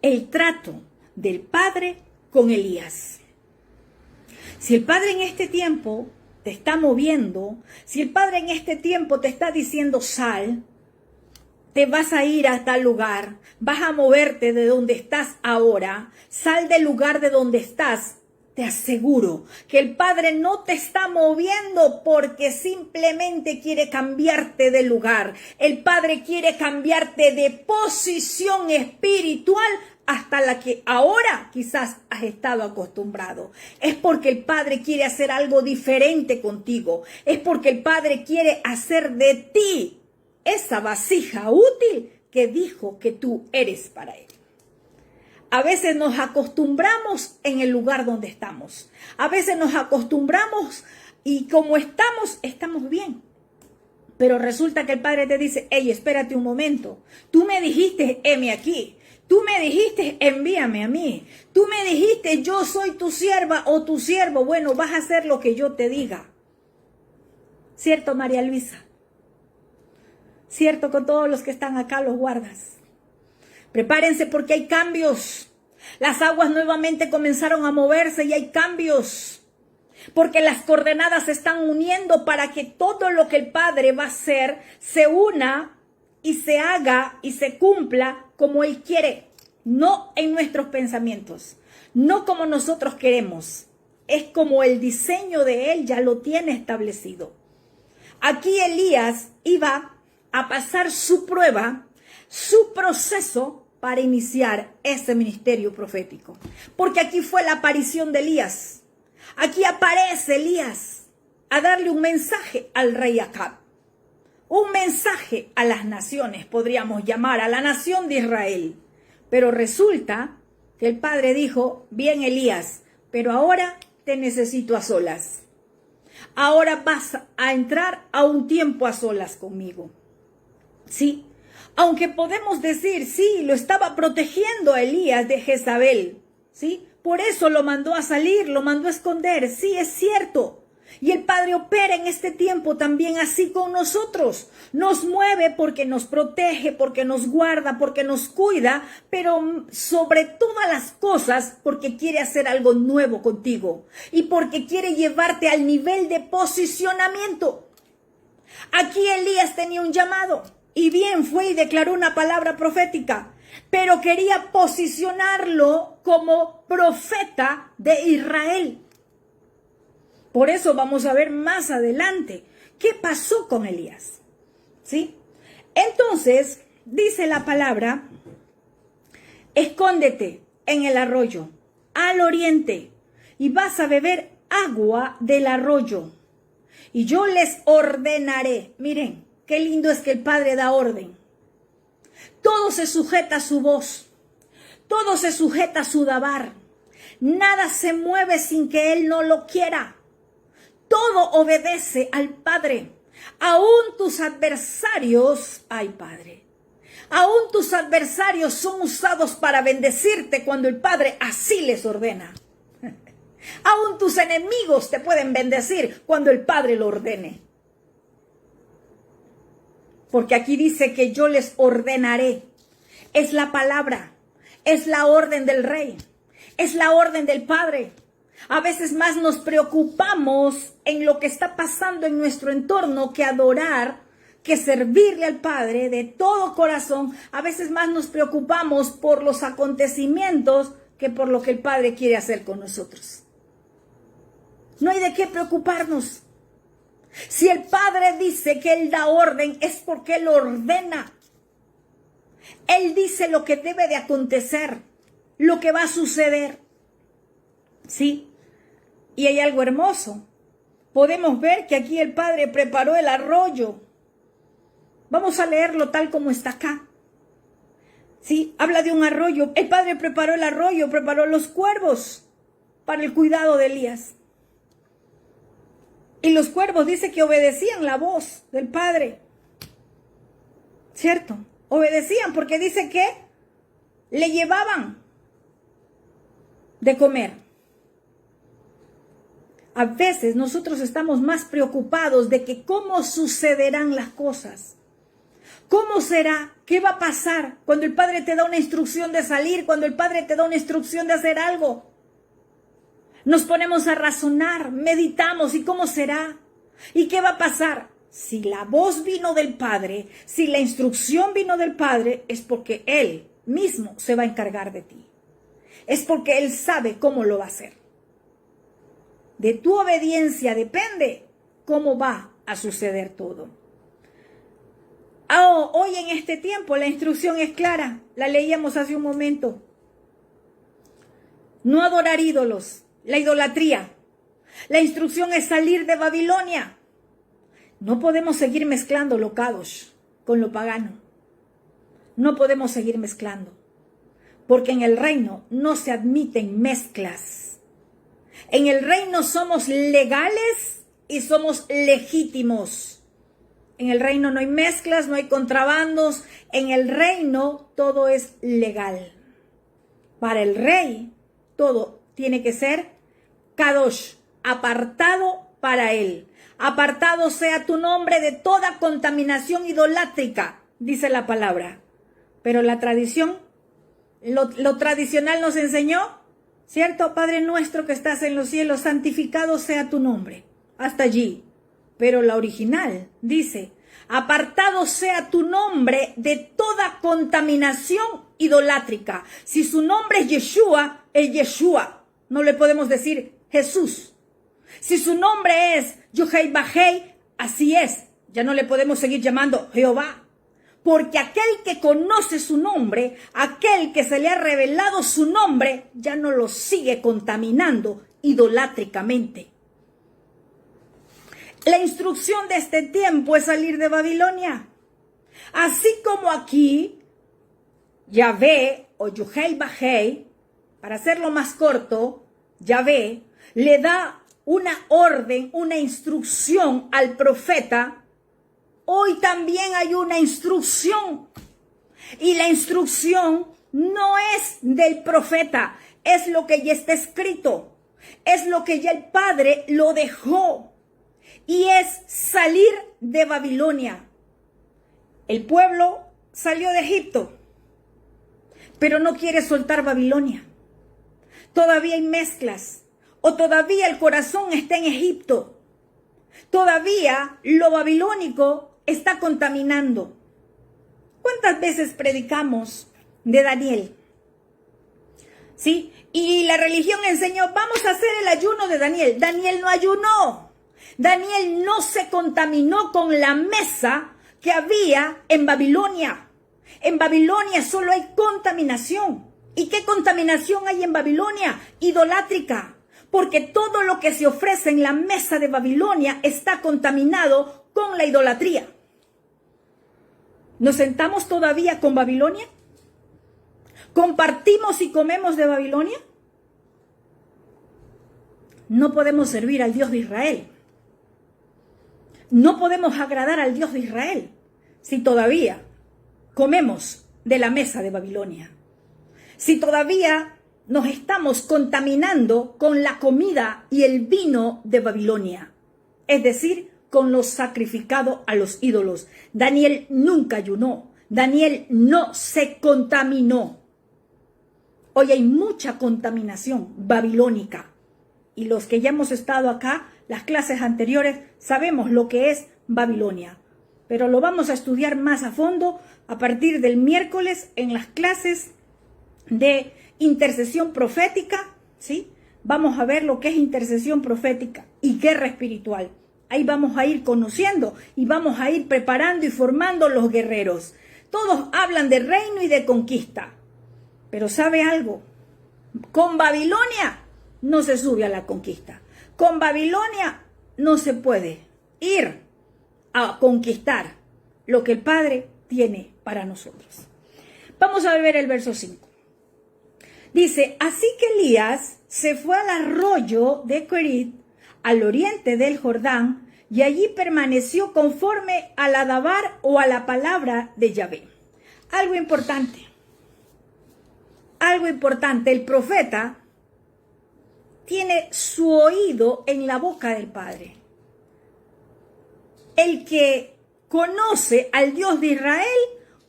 A: el trato del Padre con Elías. Si el Padre en este tiempo te está moviendo, si el Padre en este tiempo te está diciendo sal, te vas a ir a tal lugar, vas a moverte de donde estás ahora, sal del lugar de donde estás, te aseguro que el Padre no te está moviendo porque simplemente quiere cambiarte de lugar. El Padre quiere cambiarte de posición espiritual hasta la que ahora quizás has estado acostumbrado. Es porque el Padre quiere hacer algo diferente contigo. Es porque el Padre quiere hacer de ti esa vasija útil que dijo que tú eres para Él. A veces nos acostumbramos en el lugar donde estamos. A veces nos acostumbramos y como estamos bien. Pero resulta que el Padre te dice, hey, espérate un momento. Tú me dijiste, heme aquí. Tú me dijiste, envíame a mí. Tú me dijiste, yo soy tu sierva o tu siervo. Bueno, vas a hacer lo que yo te diga. ¿Cierto, María Luisa? ¿Cierto con todos los que están acá, los guardas? Prepárense porque hay cambios. Las aguas nuevamente comenzaron a moverse y hay cambios. Porque las coordenadas se están uniendo para que todo lo que el Padre va a hacer se una y se haga y se cumpla como Él quiere. No en nuestros pensamientos, no como nosotros queremos. Es como el diseño de Él ya lo tiene establecido. Aquí Elías iba a pasar su prueba, su proceso para iniciar ese ministerio profético. Porque aquí fue la aparición de Elías. Aquí aparece Elías a darle un mensaje al rey Acab. Un mensaje a las naciones, podríamos llamar, a la nación de Israel. Pero resulta que el Padre dijo, bien Elías, pero ahora te necesito a solas. Ahora vas a entrar a un tiempo a solas conmigo. Sí, Aunque podemos decir, sí, lo estaba protegiendo a Elías de Jezabel, ¿sí? Por eso lo mandó a salir, lo mandó a esconder, sí, es cierto. Y el Padre opera en este tiempo también así con nosotros. Nos mueve porque nos protege, porque nos guarda, porque nos cuida, pero sobre todas las cosas porque quiere hacer algo nuevo contigo y porque quiere llevarte al nivel de posicionamiento. Aquí Elías tenía un llamado y bien fue y declaró una palabra profética, pero quería posicionarlo como profeta de Israel. Por eso vamos a ver más adelante qué pasó con Elías, ¿sí? Entonces, dice la palabra, escóndete en el arroyo, al oriente, y vas a beber agua del arroyo. Y yo les ordenaré. Miren, qué lindo es que el Padre da orden. Todo se sujeta a su voz. Todo se sujeta a su dabar. Nada se mueve sin que Él no lo quiera. Todo obedece al Padre. Aún tus adversarios, ay Padre, aún tus adversarios son usados para bendecirte cuando el Padre así les ordena. Aún tus enemigos te pueden bendecir cuando el Padre lo ordene. Porque aquí dice que yo les ordenaré. Es la palabra, es la orden del Rey, es la orden del Padre. A veces más nos preocupamos en lo que está pasando en nuestro entorno que adorar, que servirle al Padre de todo corazón. A veces más nos preocupamos por los acontecimientos que por lo que el Padre quiere hacer con nosotros. No hay de qué preocuparnos. Si el Padre dice que Él da orden, es porque Él ordena. Él dice lo que debe de acontecer, lo que va a suceder. ¿Sí? Y hay algo hermoso. Podemos ver que aquí el Padre preparó el arroyo. Vamos a leerlo tal como está acá. ¿Sí? Habla de un arroyo. El Padre preparó el arroyo, preparó los cuervos para el cuidado de Elías. Y los cuervos dice que obedecían la voz del Padre. ¿Cierto? Obedecían porque dice que le llevaban de comer. A veces nosotros estamos más preocupados de que cómo sucederán las cosas. ¿Cómo será? ¿Qué va a pasar cuando el Padre te da una instrucción de salir? Cuando el Padre te da una instrucción de hacer algo. Nos ponemos a razonar, meditamos, ¿y cómo será? ¿Y qué va a pasar? Si la voz vino del Padre, si la instrucción vino del Padre, es porque Él mismo se va a encargar de ti. Es porque Él sabe cómo lo va a hacer. De tu obediencia depende cómo va a suceder todo. Hoy en este tiempo la instrucción es clara, la leíamos hace un momento. No adorar ídolos, la idolatría. La instrucción es salir de Babilonia. No podemos seguir mezclando lo kadosh con lo pagano. No podemos seguir mezclando, porque en el reino no se admiten mezclas. En el reino somos legales y somos legítimos. En el reino no hay mezclas, no hay contrabandos. En el reino todo es legal. Para el rey todo tiene que ser kadosh, apartado para él. Apartado sea tu nombre de toda contaminación idolátrica, dice la palabra. Pero la tradición, lo tradicional nos enseñó, ¿cierto? Padre nuestro que estás en los cielos, santificado sea tu nombre. Hasta allí. Pero la original dice, apartado sea tu nombre de toda contaminación idolátrica. Si su nombre es Yeshua, es Yeshua. No le podemos decir Jesús. Si su nombre es Yohei Bajei, así es. Ya no le podemos seguir llamando Jehová. Porque aquel que conoce su nombre, aquel que se le ha revelado su nombre, ya no lo sigue contaminando idolátricamente. La instrucción de este tiempo es salir de Babilonia. Así como aquí, Yahvé o Yohei Bajei, para hacerlo más corto, Yahvé le da una orden, una instrucción al profeta. Hoy también hay una instrucción Y la instrucción no es del profeta, es lo que ya está escrito, es lo que ya el Padre lo dejó. Y es salir de Babilonia. El pueblo salió de Egipto, pero no quiere soltar Babilonia. Todavía hay mezclas, o todavía el corazón está en Egipto. Todavía lo babilónico está contaminando. ¿Cuántas veces predicamos de Daniel? ¿Sí? Y la religión enseñó, vamos a hacer el ayuno de Daniel. Daniel no ayunó. Daniel no se contaminó con la mesa que había en Babilonia. En Babilonia solo hay contaminación. ¿Y qué contaminación hay en Babilonia? Idolátrica. Porque todo lo que se ofrece en la mesa de Babilonia está contaminado con la idolatría. ¿Nos sentamos todavía con Babilonia? ¿Compartimos y comemos de Babilonia? No podemos servir al Dios de Israel. No podemos agradar al Dios de Israel si todavía comemos de la mesa de Babilonia. Si todavía nos estamos contaminando con la comida y el vino de Babilonia, es decir, con lo sacrificado a los ídolos. Daniel nunca ayunó, Daniel no se contaminó. Hoy hay mucha contaminación babilónica y los que ya hemos estado acá, las clases anteriores, sabemos lo que es Babilonia, pero lo vamos a estudiar más a fondo a partir del miércoles en las clases de intercesión profética, ¿sí? Vamos a ver lo que es intercesión profética y guerra espiritual. Ahí vamos a ir conociendo y vamos a ir preparando y formando los guerreros. Todos hablan de reino y de conquista, pero ¿sabe algo? Con Babilonia no se sube a la conquista. Con Babilonia no se puede ir a conquistar lo que el Padre tiene para nosotros. Vamos a ver el verso 5. Dice, así que Elías se fue al arroyo de Kerit, al oriente del Jordán, y allí permaneció conforme al Adabar o a la palabra de Yahvé. Algo importante, el profeta tiene su oído en la boca del Padre. El que conoce al Dios de Israel,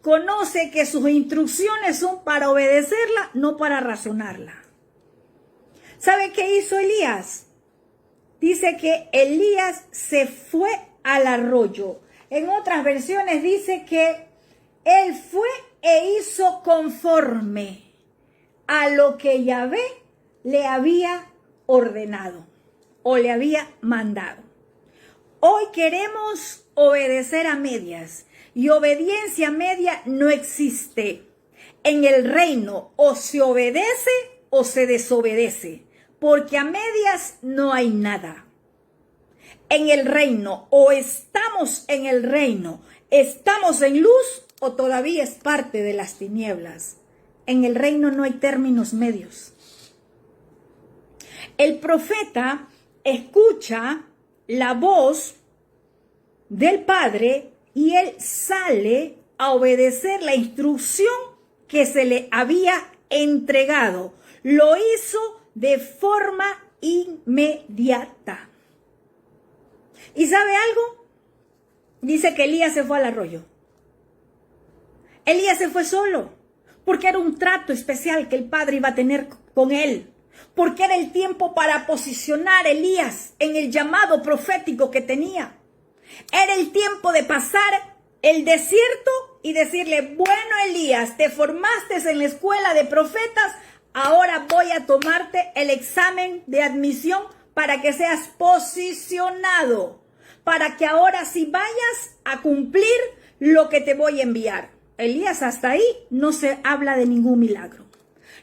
A: conoce que sus instrucciones son para obedecerla, no para razonarla. ¿Sabe qué hizo Elías? Dice que Elías se fue al arroyo. En otras versiones dice que él fue e hizo conforme a lo que Yahvé le había ordenado o le había mandado. Hoy queremos obedecer a medias y obediencia media no existe. En el reino o se obedece o se desobedece, porque a medias no hay nada. En el reino o estamos en el reino, estamos en luz o todavía es parte de las tinieblas. En el reino no hay términos medios. El profeta escucha la voz del Padre y él sale a obedecer la instrucción que se le había entregado. Lo hizo de forma inmediata. ¿Y sabe algo? Dice que Elías se fue al arroyo. Elías se fue solo, porque era un trato especial que el Padre iba a tener con él. Porque era el tiempo para posicionar a Elías en el llamado profético que tenía. Era el tiempo de pasar el desierto y decirle, bueno Elías, te formaste en la escuela de profetas, ahora voy a tomarte el examen de admisión para que seas posicionado, para que ahora sí vayas a cumplir lo que te voy a enviar. Elías, hasta ahí no se habla de ningún milagro.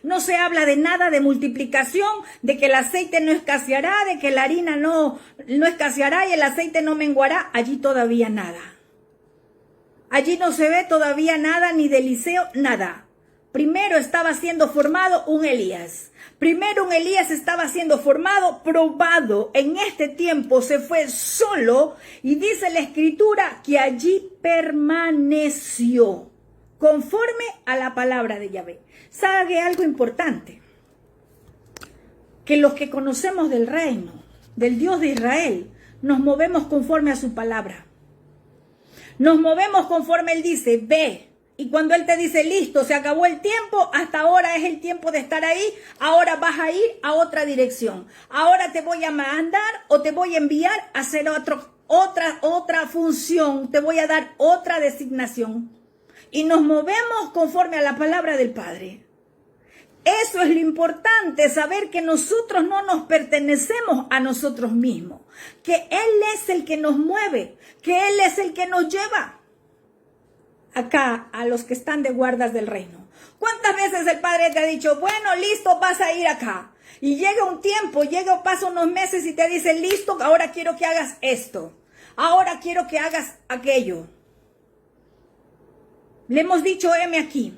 A: No se habla de nada de multiplicación, de que el aceite no escaseará, de que la harina no escaseará y el aceite no menguará. Allí todavía nada. Allí no se ve todavía nada, ni de Eliseo, nada. Primero estaba siendo formado un Elías. Primero un Elías estaba siendo formado, probado. En este tiempo se fue solo y dice la Escritura que allí permaneció. conforme a la palabra de Yahvé. ¿Sabe algo importante? Que los que conocemos del reino, del Dios de Israel, nos movemos conforme a su palabra. Nos movemos conforme Él dice, ve. Y cuando Él te dice, listo, se acabó el tiempo, hasta ahora es el tiempo de estar ahí, ahora vas a ir a otra dirección. Ahora te voy a mandar o te voy a enviar a hacer otra función, te voy a dar otra designación. Y nos movemos conforme a la palabra del Padre. Eso es lo importante, saber que nosotros no nos pertenecemos a nosotros mismos, que Él es el que nos mueve, que Él es el que nos lleva acá a los que están de guardas del reino. ¿Cuántas veces el Padre te ha dicho, bueno, listo, vas a ir acá? Y llega un tiempo, pasa unos meses y te dice, listo, ahora quiero que hagas esto. Ahora quiero que hagas aquello. Le hemos dicho, heme aquí.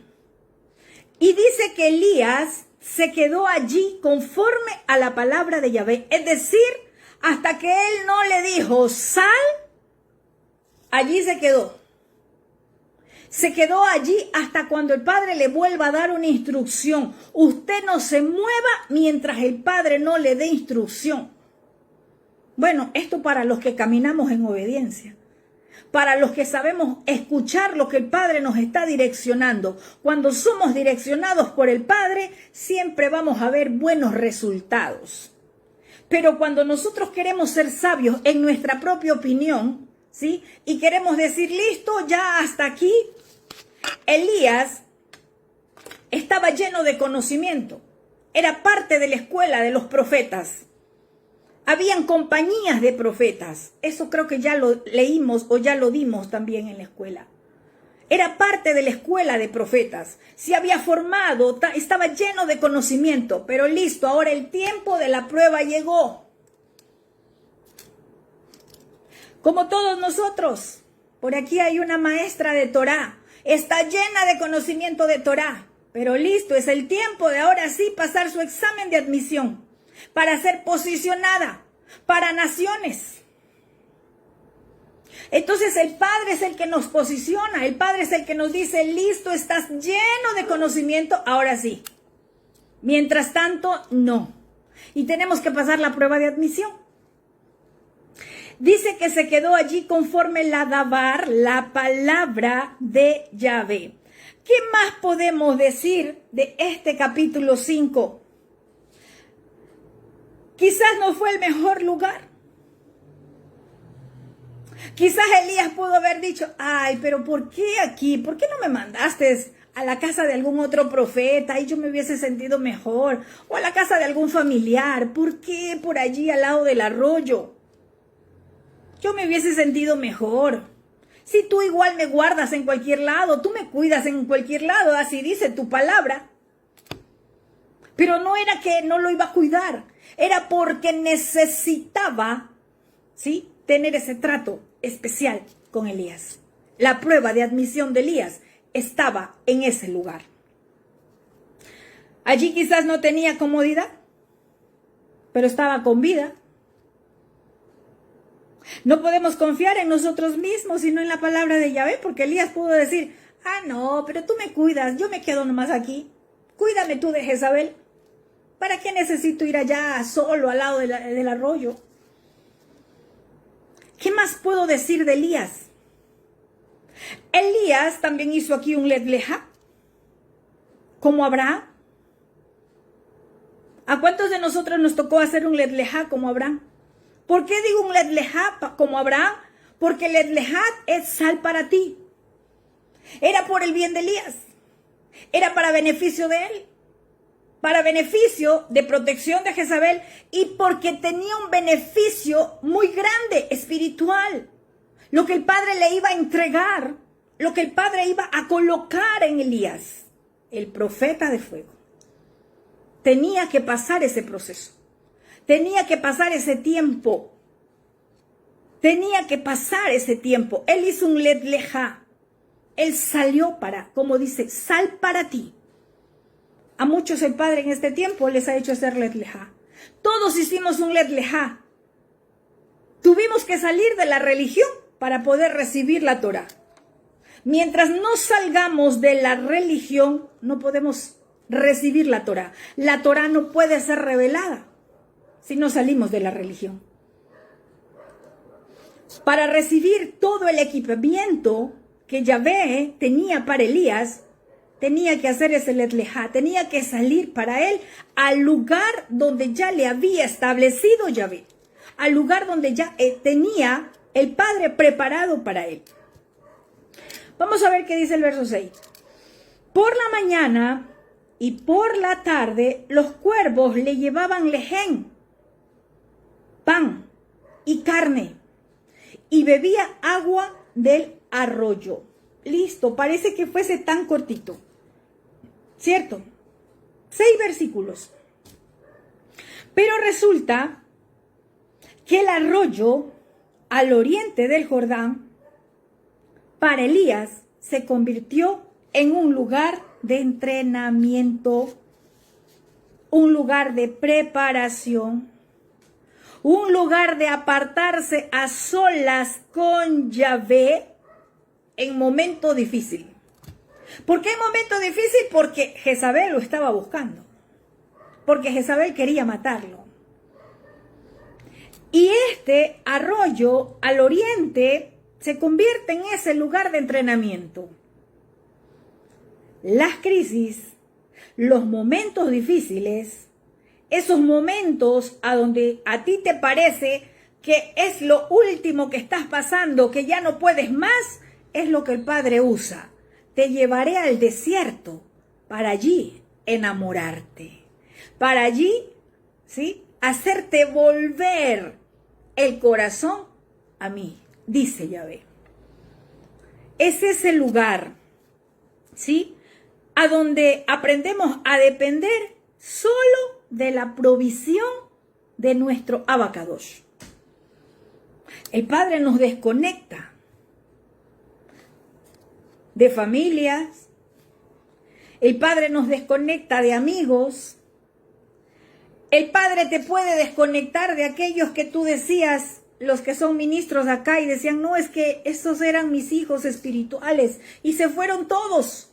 A: Y dice que Elías se quedó allí conforme a la palabra de Yahvé. Es decir, hasta que él no le dijo, sal, allí se quedó. Se quedó allí hasta cuando el Padre le vuelva a dar una instrucción. Usted no se mueva mientras el Padre no le dé instrucción. Bueno, esto para los que caminamos en obediencia. Para los que sabemos escuchar lo que el Padre nos está direccionando. Cuando somos direccionados por el Padre, siempre vamos a ver buenos resultados. Pero cuando nosotros queremos ser sabios en nuestra propia opinión, ¿sí? Y queremos decir, listo, ya hasta aquí. Elías estaba lleno de conocimiento. Era parte de la escuela de los profetas. Habían compañías de profetas. Eso creo que ya lo leímos o ya lo dimos también en la escuela. Era parte de la escuela de profetas. Se había formado, estaba lleno de conocimiento. Pero listo, ahora el tiempo de la prueba llegó. Como todos nosotros. Por aquí hay una maestra de Torá. Está llena de conocimiento de Torá. Pero listo, es el tiempo de ahora sí pasar su examen de admisión. Para ser posicionada para naciones. Entonces el Padre es el que nos posiciona, el Padre es el que nos dice, listo, estás lleno de conocimiento, ahora sí. Mientras tanto, no. Y tenemos que pasar la prueba de admisión. Dice que se quedó allí conforme la dabar, la palabra de Yahvé. ¿Qué más podemos decir de este capítulo 5? Quizás no fue el mejor lugar. Quizás Elías pudo haber dicho, ay, pero ¿por qué aquí? ¿Por qué no me mandaste a la casa de algún otro profeta y yo me hubiese sentido mejor? O a la casa de algún familiar. ¿Por qué por allí al lado del arroyo? Yo me hubiese sentido mejor. Si tú igual me guardas en cualquier lado, tú me cuidas en cualquier lado, así dice tu palabra. Pero no era que no lo iba a cuidar, era porque necesitaba, ¿sí?, tener ese trato especial con Elías. La prueba de admisión de Elías estaba en ese lugar. Allí quizás no tenía comodidad, pero estaba con vida. No podemos confiar en nosotros mismos, sino en la palabra de Yahvé, porque Elías pudo decir, ah, no, pero tú me cuidas, yo me quedo nomás aquí. Cuídame tú de Jezabel. ¿Para qué necesito ir allá solo al lado del arroyo? ¿Qué más puedo decir de Elías? Elías también hizo aquí un led lejá, como Abraham. ¿A cuántos de nosotros nos tocó hacer un led lejá como Abraham? ¿Por qué digo un led lejá como Abraham? Porque el led lejá es sal para ti. Era por el bien de Elías. Era para beneficio de él. Para beneficio de protección de Jezabel y porque tenía un beneficio muy grande espiritual. Lo que el Padre le iba a entregar, lo que el Padre iba a colocar en Elías, el profeta de fuego. Tenía que pasar ese proceso. Tenía que pasar ese tiempo. Tenía que pasar ese tiempo. Él hizo un led lejá. Él salió para, como dice, sal para ti. A muchos el Padre en este tiempo les ha hecho hacer led lejá. Todos hicimos un led lejá. Tuvimos que salir de la religión para poder recibir la Torá. Mientras no salgamos de la religión, no podemos recibir la Torá. La Torá no puede ser revelada si no salimos de la religión. Para recibir todo el equipamiento que Yahvé tenía para Elías, tenía que hacer ese letlejá, tenía que salir para él al lugar donde ya le había establecido Yahvé, al lugar donde ya tenía el Padre preparado para él. Vamos a ver qué dice el verso 6. Por la mañana y por la tarde los cuervos le llevaban lején, pan y carne, y bebía agua del arroyo. Listo, parece que fuese tan cortito, ¿cierto? 6 versículos. Pero resulta que el arroyo al oriente del Jordán, para Elías, se convirtió en un lugar de entrenamiento, un lugar de preparación, un lugar de apartarse a solas con Yahvé en momento difícil. ¿Por qué en momento difícil? Porque Jezabel lo estaba buscando, porque Jezabel quería matarlo. Y este arroyo al oriente se convierte en ese lugar de entrenamiento. Las crisis, los momentos difíciles, esos momentos a donde a ti te parece que es lo último que estás pasando, que ya no puedes más, es lo que el Padre usa. Te llevaré al desierto para allí enamorarte, para allí, ¿sí?, hacerte volver el corazón a mí, dice Yahvé. Es ese lugar, ¿sí?, a donde aprendemos a depender solo de la provisión de nuestro Abacadosh. El Padre nos desconecta de familias, el Padre nos desconecta de amigos, el Padre te puede desconectar de aquellos que tú decías, los que son ministros acá, y decían, no, es que esos eran mis hijos espirituales, y se fueron todos.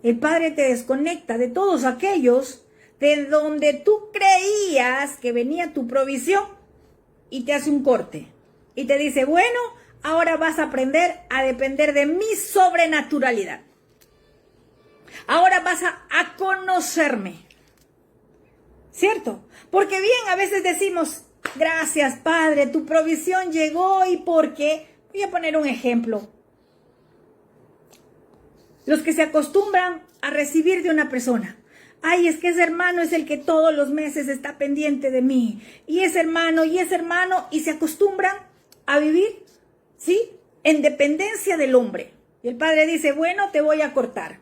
A: El Padre te desconecta de todos aquellos de donde tú creías que venía tu provisión, y te hace un corte, y te dice, bueno, ahora vas a aprender a depender de mi sobrenaturalidad. Ahora vas a conocerme. ¿Cierto? Porque bien, a veces decimos, gracias Padre, tu provisión llegó, y porque, voy a poner un ejemplo. Los que se acostumbran a recibir de una persona. Ay, es que ese hermano es el que todos los meses está pendiente de mí. Y ese hermano, y se acostumbran a vivir, ¿sí?, en dependencia del hombre. Y el Padre dice, bueno, te voy a cortar.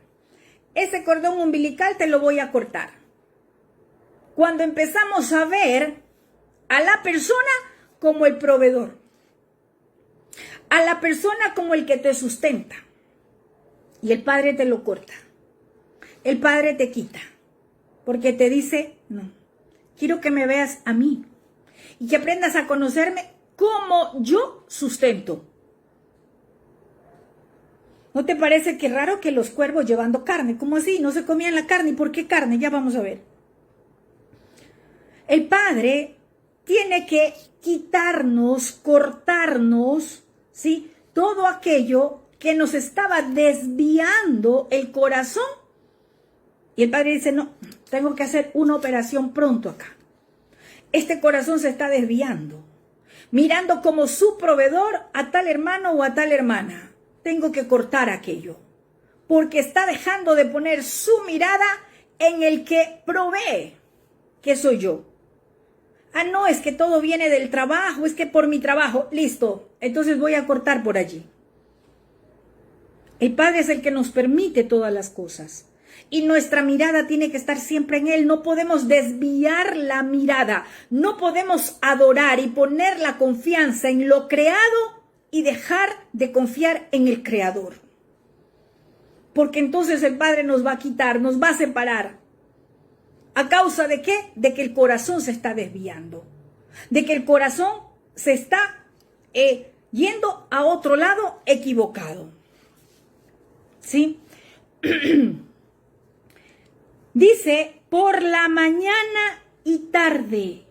A: Ese cordón umbilical te lo voy a cortar. Cuando empezamos a ver a la persona como el proveedor, a la persona como el que te sustenta, y el Padre te lo corta, el Padre te quita, porque te dice, no, quiero que me veas a mí y que aprendas a conocerme como yo sustento. ¿No te parece que raro que los cuervos llevando carne? ¿Cómo así? No se comían la carne. ¿Y por qué carne? Ya vamos a ver. El Padre tiene que quitarnos, cortarnos, ¿sí?, todo aquello que nos estaba desviando el corazón. Y el Padre dice, no, tengo que hacer una operación pronto acá. Este corazón se está desviando, mirando como su proveedor a tal hermano o a tal hermana. Tengo que cortar aquello, porque está dejando de poner su mirada en el que provee, que soy yo. Ah, no, es que todo viene del trabajo, es que por mi trabajo, listo, entonces voy a cortar por allí. El Padre es el que nos permite todas las cosas, y nuestra mirada tiene que estar siempre en Él. No podemos desviar la mirada, no podemos adorar y poner la confianza en lo creado y dejar de confiar en el Creador. Porque entonces el Padre nos va a quitar, nos va a separar. ¿A causa de qué? De que el corazón se está desviando. De que el corazón se está yendo a otro lado equivocado. ¿sí? Dice, por la mañana y tarde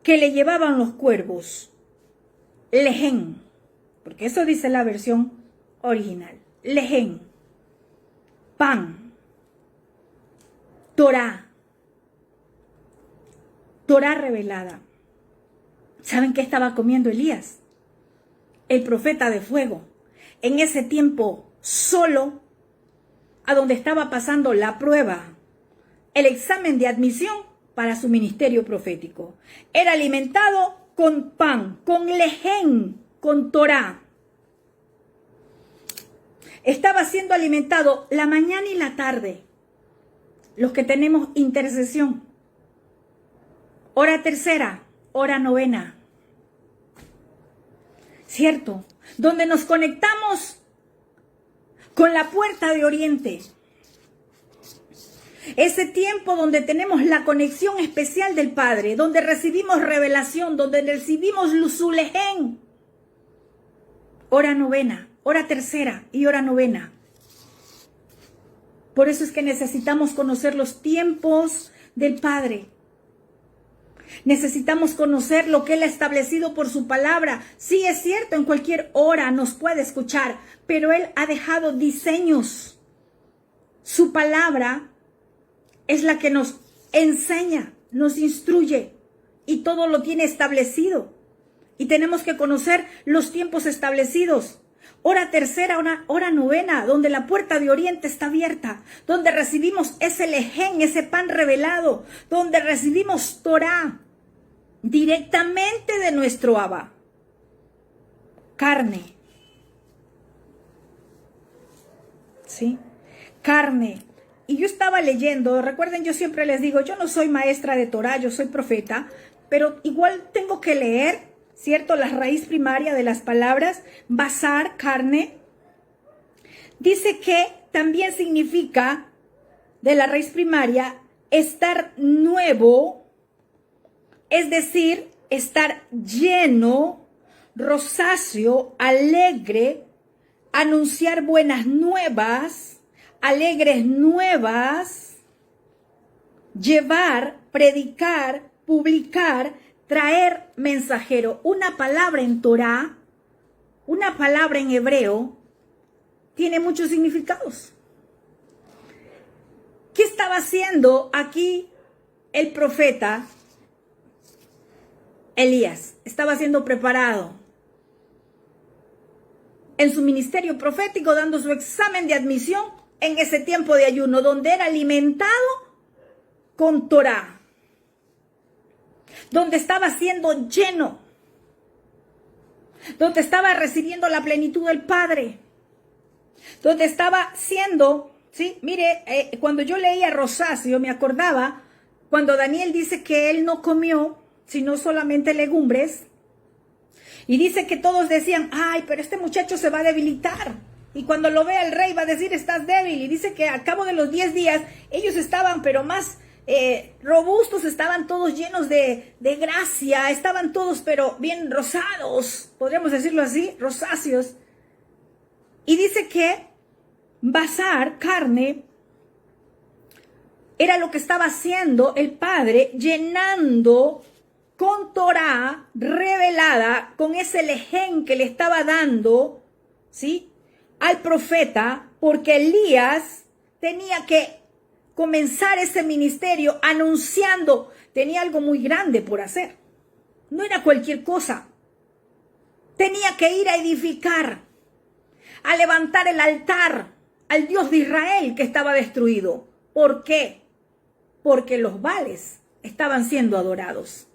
A: que le llevaban los cuervos, lején, porque eso dice la versión original, lején, pan, Torá, Torá revelada. ¿Saben qué estaba comiendo Elías? El profeta de fuego. En ese tiempo solo, a donde estaba pasando la prueba, el examen de admisión para su ministerio profético. Era alimentado con pan, con lején, con Torá. Estaba siendo alimentado la mañana y la tarde. Los que tenemos intercesión. Hora tercera, hora novena. ¿Cierto? Donde nos conectamos con la puerta de Oriente. Ese tiempo donde tenemos la conexión especial del Padre, donde recibimos revelación, donde recibimos Luzulején. Hora novena, hora tercera y hora novena. Por eso es que necesitamos conocer los tiempos del Padre. Necesitamos conocer lo que Él ha establecido por su palabra. Sí, es cierto, en cualquier hora nos puede escuchar, pero Él ha dejado diseños. Su palabra es la que nos enseña, nos instruye y todo lo tiene establecido. Y tenemos que conocer los tiempos establecidos. Hora tercera, hora novena, donde la puerta de Oriente está abierta, donde recibimos ese lején, ese pan revelado, donde recibimos Torá directamente de nuestro Abba. Carne. ¿Sí? Carne. Y yo estaba leyendo, recuerden, yo siempre les digo, yo no soy maestra de Torá, yo soy profeta, pero igual tengo que leer, ¿cierto? La raíz primaria de las palabras, basar, carne. Dice que también significa, de la raíz primaria, estar nuevo, es decir, estar lleno, rosáceo, alegre, anunciar buenas nuevas, alegres nuevas, llevar, predicar, publicar, traer mensajero. Una palabra en Torá, una palabra en hebreo, tiene muchos significados. ¿Qué estaba haciendo aquí el profeta Elías? Estaba siendo preparado en su ministerio profético, dando su examen de admisión en ese tiempo de ayuno, donde era alimentado con Torá, donde estaba siendo lleno, donde estaba recibiendo la plenitud del Padre, donde estaba siendo, ¿sí? Mire, cuando yo leía rosáceo, me acordaba cuando Daniel dice que él no comió, sino solamente legumbres, y dice que todos decían, ay, pero este muchacho se va a debilitar, y cuando lo vea el rey va a decir, estás débil, y dice que al cabo de los 10 días, ellos estaban, pero más robustos, estaban todos llenos de gracia, estaban todos pero bien rosados, podríamos decirlo así, rosáceos. Y dice que basar, carne, era lo que estaba haciendo el Padre, llenando con Torá revelada, con ese lején que le estaba dando, ¿sí?, al profeta, porque Elías tenía que comenzar ese ministerio anunciando, tenía algo muy grande por hacer. No era cualquier cosa. Tenía que ir a edificar, a levantar el altar al Dios de Israel que estaba destruido. ¿Por qué? Porque los Baales estaban siendo adorados.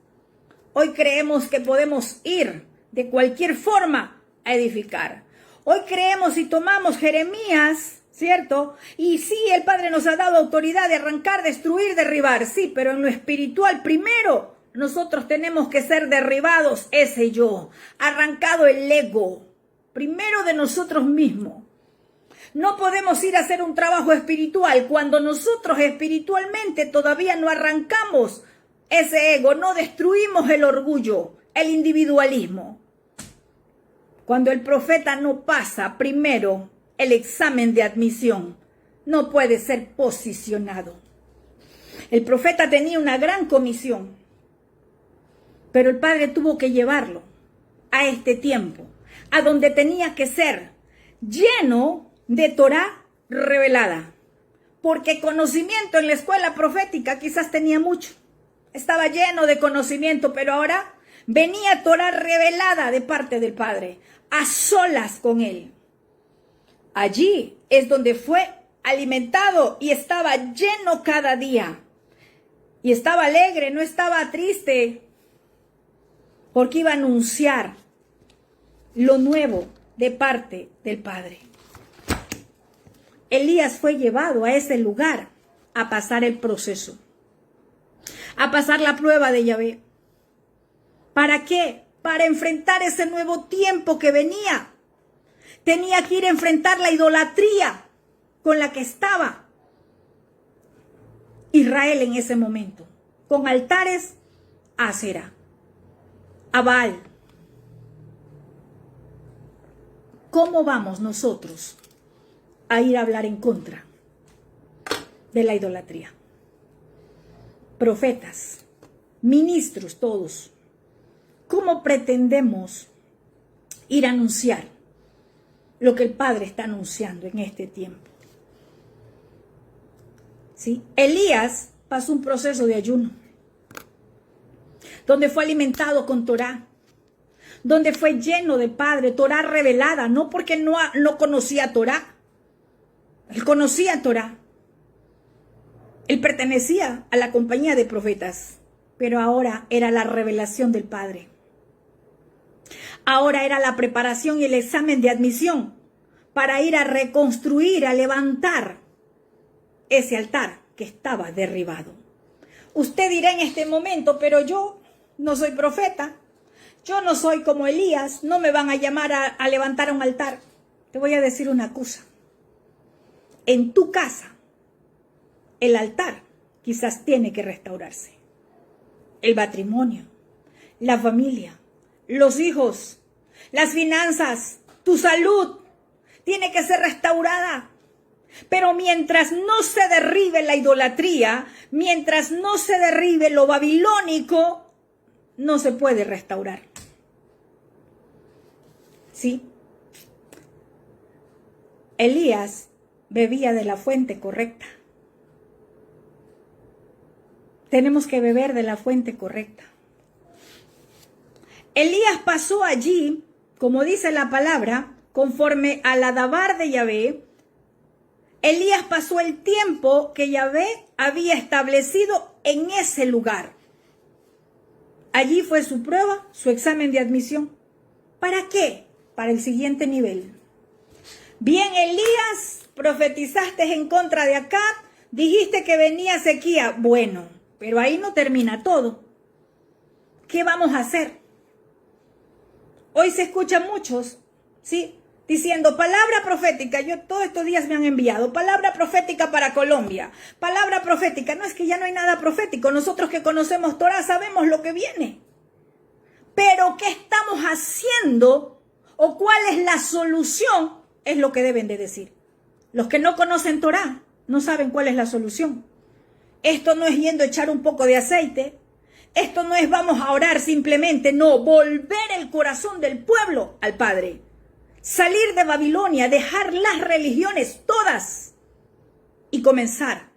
A: Hoy creemos que podemos ir de cualquier forma a edificar. Hoy creemos y tomamos Jeremías, ¿cierto? Y sí, el Padre nos ha dado autoridad de arrancar, destruir, derribar. Sí, pero en lo espiritual primero nosotros tenemos que ser derribados, ese yo. Arrancado el ego, primero de nosotros mismos. No podemos ir a hacer un trabajo espiritual cuando nosotros espiritualmente todavía no arrancamos ese ego, no destruimos el orgullo, el individualismo. Cuando el profeta no pasa primero el examen de admisión. No puede ser posicionado. El profeta tenía una gran comisión, pero el Padre tuvo que llevarlo a este tiempo, a donde tenía que ser lleno de Torá revelada. Porque conocimiento en la escuela profética quizás tenía mucho. Estaba lleno de conocimiento, pero ahora venía Torá revelada de parte del Padre, a solas con él. Allí es donde fue alimentado y estaba lleno cada día. Y estaba alegre, no estaba triste, porque iba a anunciar lo nuevo de parte del Padre. Elías fue llevado a ese lugar a pasar el proceso, a pasar la prueba de Yahvé. ¿Para qué? Para enfrentar ese nuevo tiempo que venía. Tenía que ir a enfrentar la idolatría con la que estaba Israel en ese momento, con altares a Asera, a Baal. ¿Cómo vamos nosotros a ir a hablar en contra de la idolatría? Profetas, ministros todos, ¿cómo pretendemos ir a anunciar lo que el Padre está anunciando en este tiempo? ¿Sí? Elías pasó un proceso de ayuno, donde fue alimentado con Torá, donde fue lleno de Padre, Torá revelada, no porque no conocía Torá. Él conocía Torá. Él pertenecía a la compañía de profetas, pero ahora era la revelación del Padre. Ahora era la preparación y el examen de admisión para ir a reconstruir, a levantar ese altar que estaba derribado. Usted dirá en este momento, pero yo no soy profeta, yo no soy como Elías, no me van a llamar a levantar un altar. Te voy a decir una cosa. En tu casa, el altar quizás tiene que restaurarse. El matrimonio, la familia, los hijos, las finanzas, tu salud, tiene que ser restaurada. Pero mientras no se derribe la idolatría, mientras no se derribe lo babilónico, no se puede restaurar. ¿Sí? Elías bebía de la fuente correcta. Tenemos que beber de la fuente correcta. Elías pasó allí, como dice la palabra, conforme a la dabar de Yahvé. Elías pasó el tiempo que Yahvé había establecido en ese lugar. Allí fue su prueba, su examen de admisión. ¿Para qué? Para el siguiente nivel. Bien, Elías, profetizaste en contra de Acab, dijiste que venía sequía. Bueno, pero ahí no termina todo. ¿Qué vamos a hacer? Hoy se escuchan muchos, ¿sí?, diciendo palabra profética. Yo todos estos días me han enviado palabra profética para Colombia, palabra profética. No, es que ya no hay nada profético. Nosotros que conocemos Torá sabemos lo que viene. Pero ¿qué estamos haciendo o cuál es la solución? Es lo que deben de decir. Los que no conocen Torá no saben cuál es la solución. Esto no es yendo a echar un poco de aceite. Esto no es vamos a orar simplemente. No, volver el corazón del pueblo al Padre. Salir de Babilonia, dejar las religiones todas y comenzar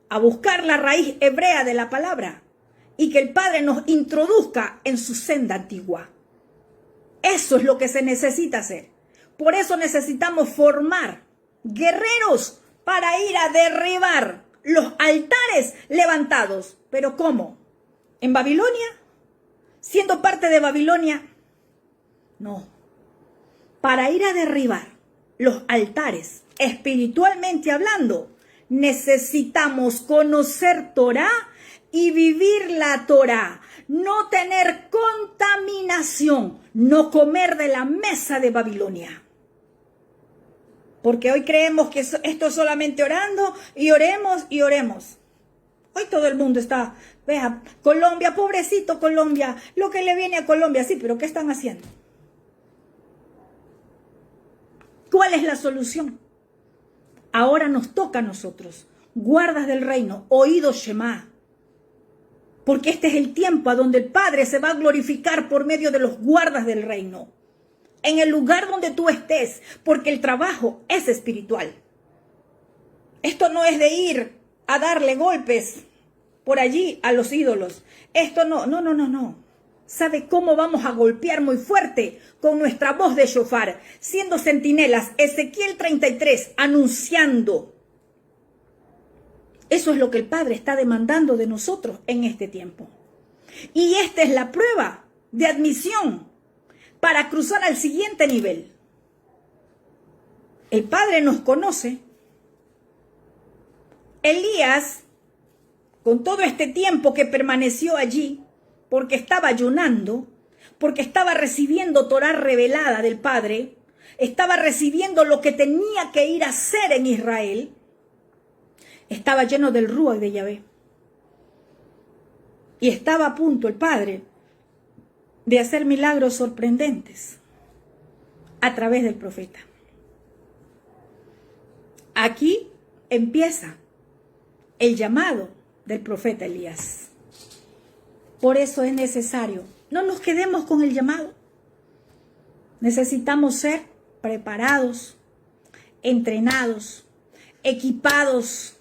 A: a buscar la raíz hebrea de la palabra y que el Padre nos introduzca en su senda antigua. Eso es lo que se necesita hacer. Por eso necesitamos formar guerreros para ir a derribar los altares levantados. ¿Pero cómo? ¿En Babilonia? ¿Siendo parte de Babilonia? No. Para ir a derribar los altares, espiritualmente hablando, necesitamos conocer Torá y vivir la Torá. No tener contaminación, no comer de la mesa de Babilonia. Porque hoy creemos que esto es solamente orando y oremos y oremos. Hoy todo el mundo está, vea, Colombia, pobrecito Colombia, lo que le viene a Colombia, sí, pero ¿qué están haciendo? ¿Cuál es la solución? ahora nos toca a nosotros, guardas del reino, oídos Shema. Porque este es el tiempo a donde el Padre se va a glorificar por medio de los guardas del reino. En el lugar donde tú estés, porque el trabajo es espiritual. Esto no es de ir a darle golpes por allí a los ídolos. Esto no. ¿Sabe cómo vamos a golpear muy fuerte? Con nuestra voz de shofar, siendo centinelas. Ezequiel 33, anunciando. Eso es lo que el Padre está demandando de nosotros en este tiempo. Y esta es la prueba de admisión para cruzar al siguiente nivel. El Padre nos conoce. Elías, con todo este tiempo que permaneció allí, porque estaba ayunando, porque estaba recibiendo Torá revelada del Padre, estaba recibiendo lo que tenía que ir a hacer en Israel, estaba lleno del Ruach de Yahvé. Y estaba a punto el Padre de hacer milagros sorprendentes a través del profeta. Aquí empieza el llamado del profeta Elías. Por eso es necesario, no nos quedemos con el llamado. Necesitamos ser preparados, entrenados, equipados,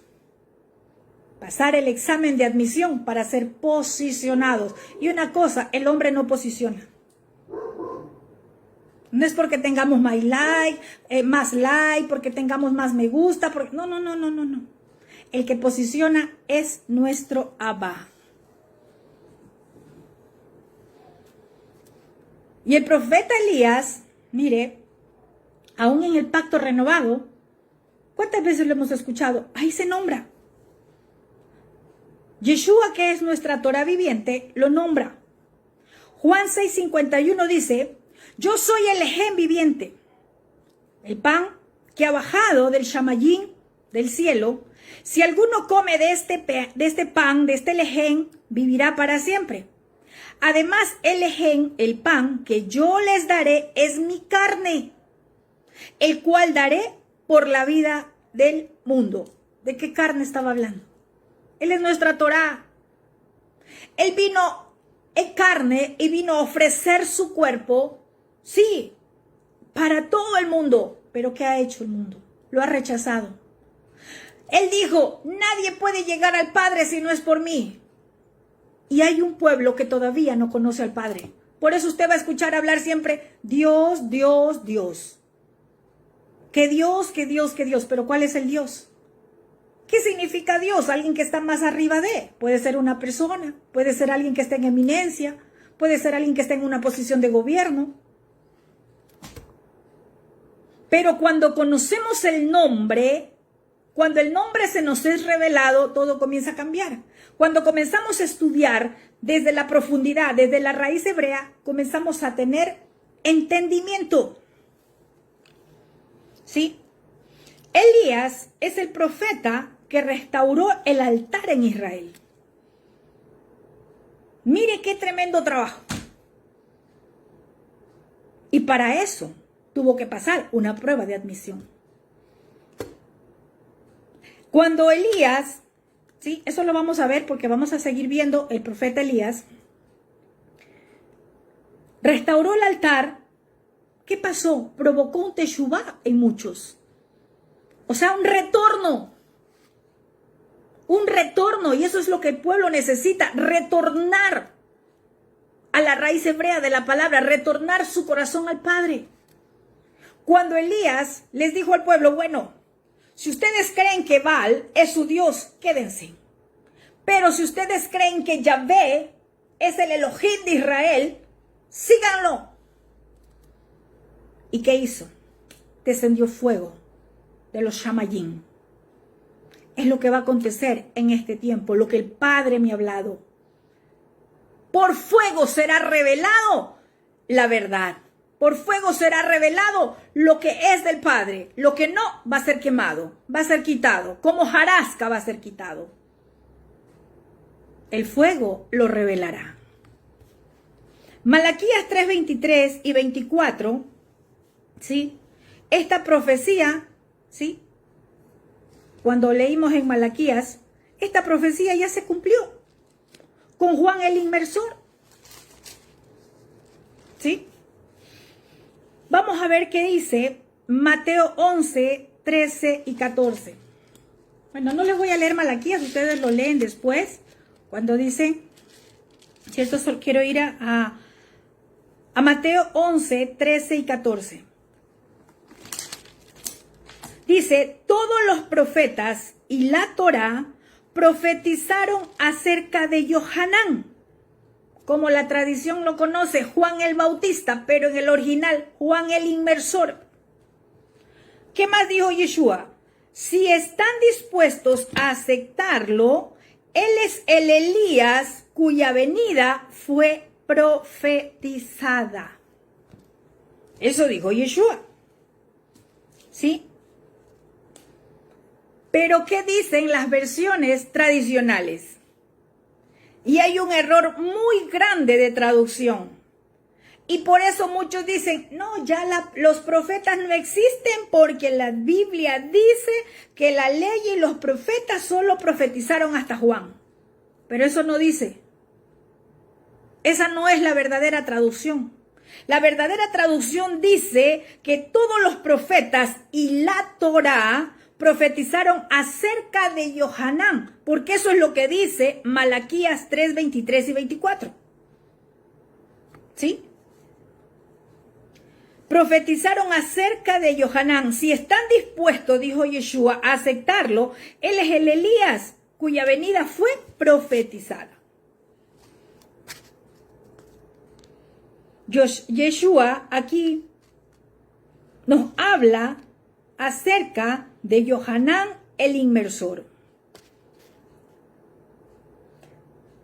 A: pasar el examen de admisión para ser posicionados. Y una cosa, el hombre no posiciona. No es porque tengamos más like, porque tengamos más me gusta, no. El que posiciona es nuestro Abba. Y el profeta Elías, mire, aún en el pacto renovado, ¿cuántas veces lo hemos escuchado? Ahí se nombra. Yeshua, que es nuestra Torah viviente, lo nombra. Juan 6:51 dice, yo soy el Lejem viviente, el pan que ha bajado del Shamayim, del cielo. Si alguno come de este pan, de este Lejem, vivirá para siempre. Además, el Lejem, el pan que yo les daré, es mi carne, el cual daré por la vida del mundo. ¿De qué carne estaba hablando? Él es nuestra Torá. Él vino en carne y vino a ofrecer su cuerpo, sí, para todo el mundo. Pero ¿qué ha hecho el mundo? Lo ha rechazado. Él dijo, nadie puede llegar al Padre si no es por mí. Y hay un pueblo que todavía no conoce al Padre. Por eso usted va a escuchar hablar siempre, Dios, Dios, Dios. Que Dios, que Dios, que Dios. Pero ¿cuál es el Dios? ¿Qué significa Dios? Alguien que está más arriba de. Puede ser una persona, puede ser alguien que esté en eminencia, puede ser alguien que esté en una posición de gobierno. Pero cuando conocemos el nombre, cuando el nombre se nos es revelado, todo comienza a cambiar. Cuando comenzamos a estudiar desde la profundidad, desde la raíz hebrea, comenzamos a tener entendimiento. ¿Sí? Elías es el profeta que restauró el altar en Israel. Mire qué tremendo trabajo. Y para eso tuvo que pasar una prueba de admisión. Cuando Elías, sí, eso lo vamos a ver porque vamos a seguir viendo el profeta Elías, restauró el altar. ¿Qué pasó? Provocó un teshuvá en muchos. O sea, un retorno, y eso es lo que el pueblo necesita, retornar a la raíz hebrea de la palabra, retornar su corazón al Padre. Cuando Elías les dijo al pueblo, bueno, si ustedes creen que Baal es su Dios, quédense. Pero si ustedes creen que Yahvé es el Elohim de Israel, síganlo. ¿Y qué hizo? Descendió fuego de los Shamayim. Es lo que va a acontecer en este tiempo, lo que el Padre me ha hablado. Por fuego será revelado la verdad. Por fuego será revelado lo que es del Padre. Lo que no va a ser quemado, va a ser quitado. Como hojarasca va a ser quitado. El fuego lo revelará. Malaquías 3:23 y 24, ¿sí? Esta profecía, ¿sí?, cuando leímos en Malaquías, esta profecía ya se cumplió con Juan el Inmersor. ¿Sí? Vamos a ver qué dice Mateo 11, 13 y 14. Bueno, no les voy a leer Malaquías, ustedes lo leen después, cuando dicen, si esto solo quiero ir a Mateo 11, 13 y 14. Dice, todos los profetas y la Torá profetizaron acerca de Yohanan, como la tradición lo conoce, Juan el Bautista, pero en el original, Juan el Inmersor. ¿Qué más dijo Yeshua? Si están dispuestos a aceptarlo, él es el Elías cuya venida fue profetizada. Eso dijo Yeshua. ¿Sí? Pero ¿qué dicen las versiones tradicionales? Y hay un error muy grande de traducción. Y por eso muchos dicen, no, ya los profetas no existen porque la Biblia dice que la ley y los profetas solo profetizaron hasta Juan. Pero eso no dice. Esa no es la verdadera traducción. La verdadera traducción dice que todos los profetas y la Torá profetizaron acerca de Yohanan, porque eso es lo que dice Malaquías 3, 23 y 24. ¿Sí? Profetizaron acerca de Yohanan. Si están dispuestos, dijo Yeshua, a aceptarlo, él es el Elías cuya venida fue profetizada. Yeshua aquí nos habla acerca de Yohanan el Inmersor.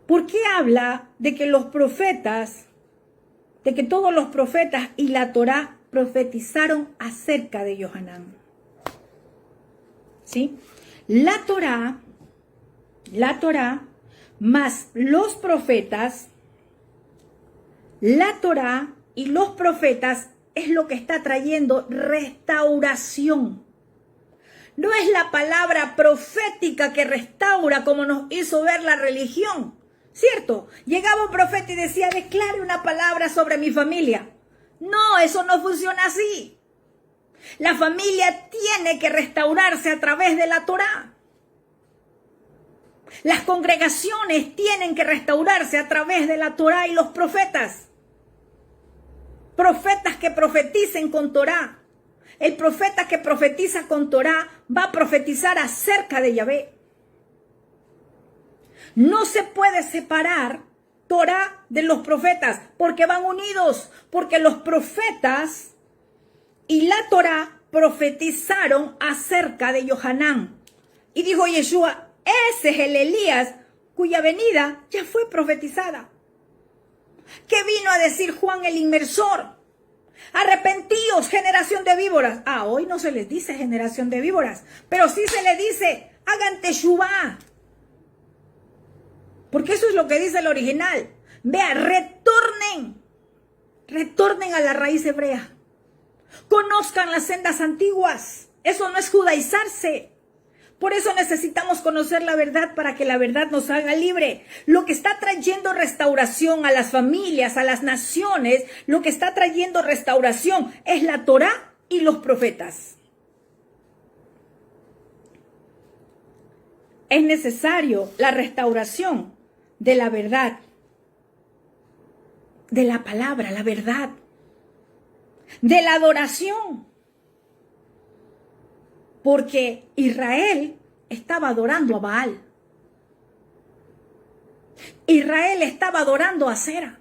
A: ¿Por qué habla de que los profetas, de que todos los profetas y la Torá profetizaron acerca de Yohanan? ¿Sí? La Torá más los profetas, la Torá y los profetas es lo que está trayendo restauración. No es la palabra profética que restaura como nos hizo ver la religión, ¿cierto? Llegaba un profeta y decía, declare una palabra sobre mi familia. No, eso no funciona así. La familia tiene que restaurarse a través de la Torá. Las congregaciones tienen que restaurarse a través de la Torá y los profetas. Profetas que profeticen con Torá. El profeta que profetiza con Torá va a profetizar acerca de Yahvé. No se puede separar Torá de los profetas porque van unidos, porque los profetas y la Torá profetizaron acerca de Yohanan. Y dijo Yeshua, ese es el Elías cuya venida ya fue profetizada. ¿Qué vino a decir Juan el Inmersor? Arrepentíos, generación de víboras. Hoy no se les dice generación de víboras, pero sí se les dice, hagan teshuvá. Porque eso es lo que dice el original. Vea, retornen a la raíz hebrea. Conozcan las sendas antiguas. Eso no es judaizarse. Por eso necesitamos conocer la verdad para que la verdad nos haga libre. Lo que está trayendo restauración a las familias, a las naciones, lo que está trayendo restauración es la Torá y los profetas. Es necesario la restauración de la verdad, de la palabra, la verdad, de la adoración. Porque Israel estaba adorando a Baal. Israel estaba adorando a Asera,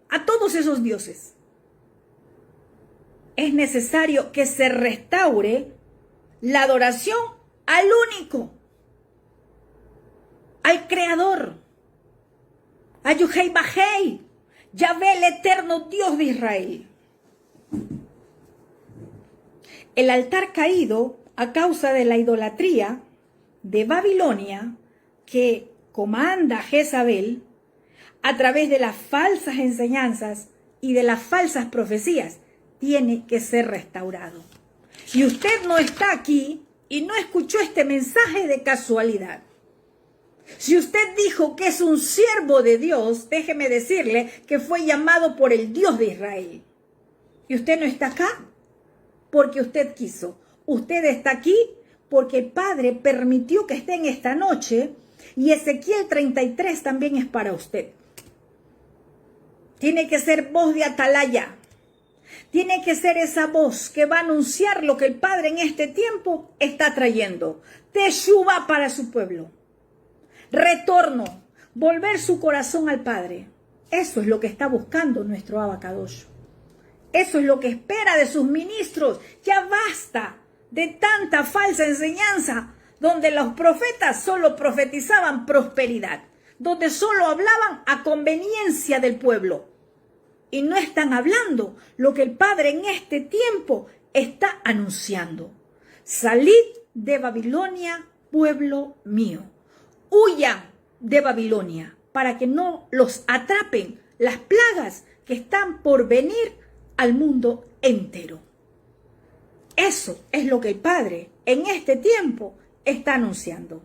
A: a todos esos dioses. Es necesario que se restaure la adoración al único, al Creador, a Yuhei Bajei, Yahvé, el eterno Dios de Israel. El altar caído a causa de la idolatría de Babilonia que comanda Jezabel a través de las falsas enseñanzas y de las falsas profecías, tiene que ser restaurado. Y usted no está aquí y no escuchó este mensaje de casualidad. Si usted dijo que es un siervo de Dios, déjeme decirle que fue llamado por el Dios de Israel. Y usted no está acá porque usted quiso. Usted está aquí porque el Padre permitió que esté en esta noche, y Ezequiel 33 también es para usted. Tiene que ser voz de atalaya. Tiene que ser esa voz que va a anunciar lo que el Padre en este tiempo está trayendo. Teshuvá para su pueblo. Retorno. Volver su corazón al Padre. Eso es lo que está buscando nuestro Abacadosh. Eso es lo que espera de sus ministros. Ya basta de tanta falsa enseñanza, donde los profetas solo profetizaban prosperidad, donde solo hablaban a conveniencia del pueblo. Y no están hablando lo que el Padre en este tiempo está anunciando. Salid de Babilonia, pueblo mío. Huyan de Babilonia para que no los atrapen las plagas que están por venir al mundo entero. Eso es lo que el Padre en este tiempo está anunciando.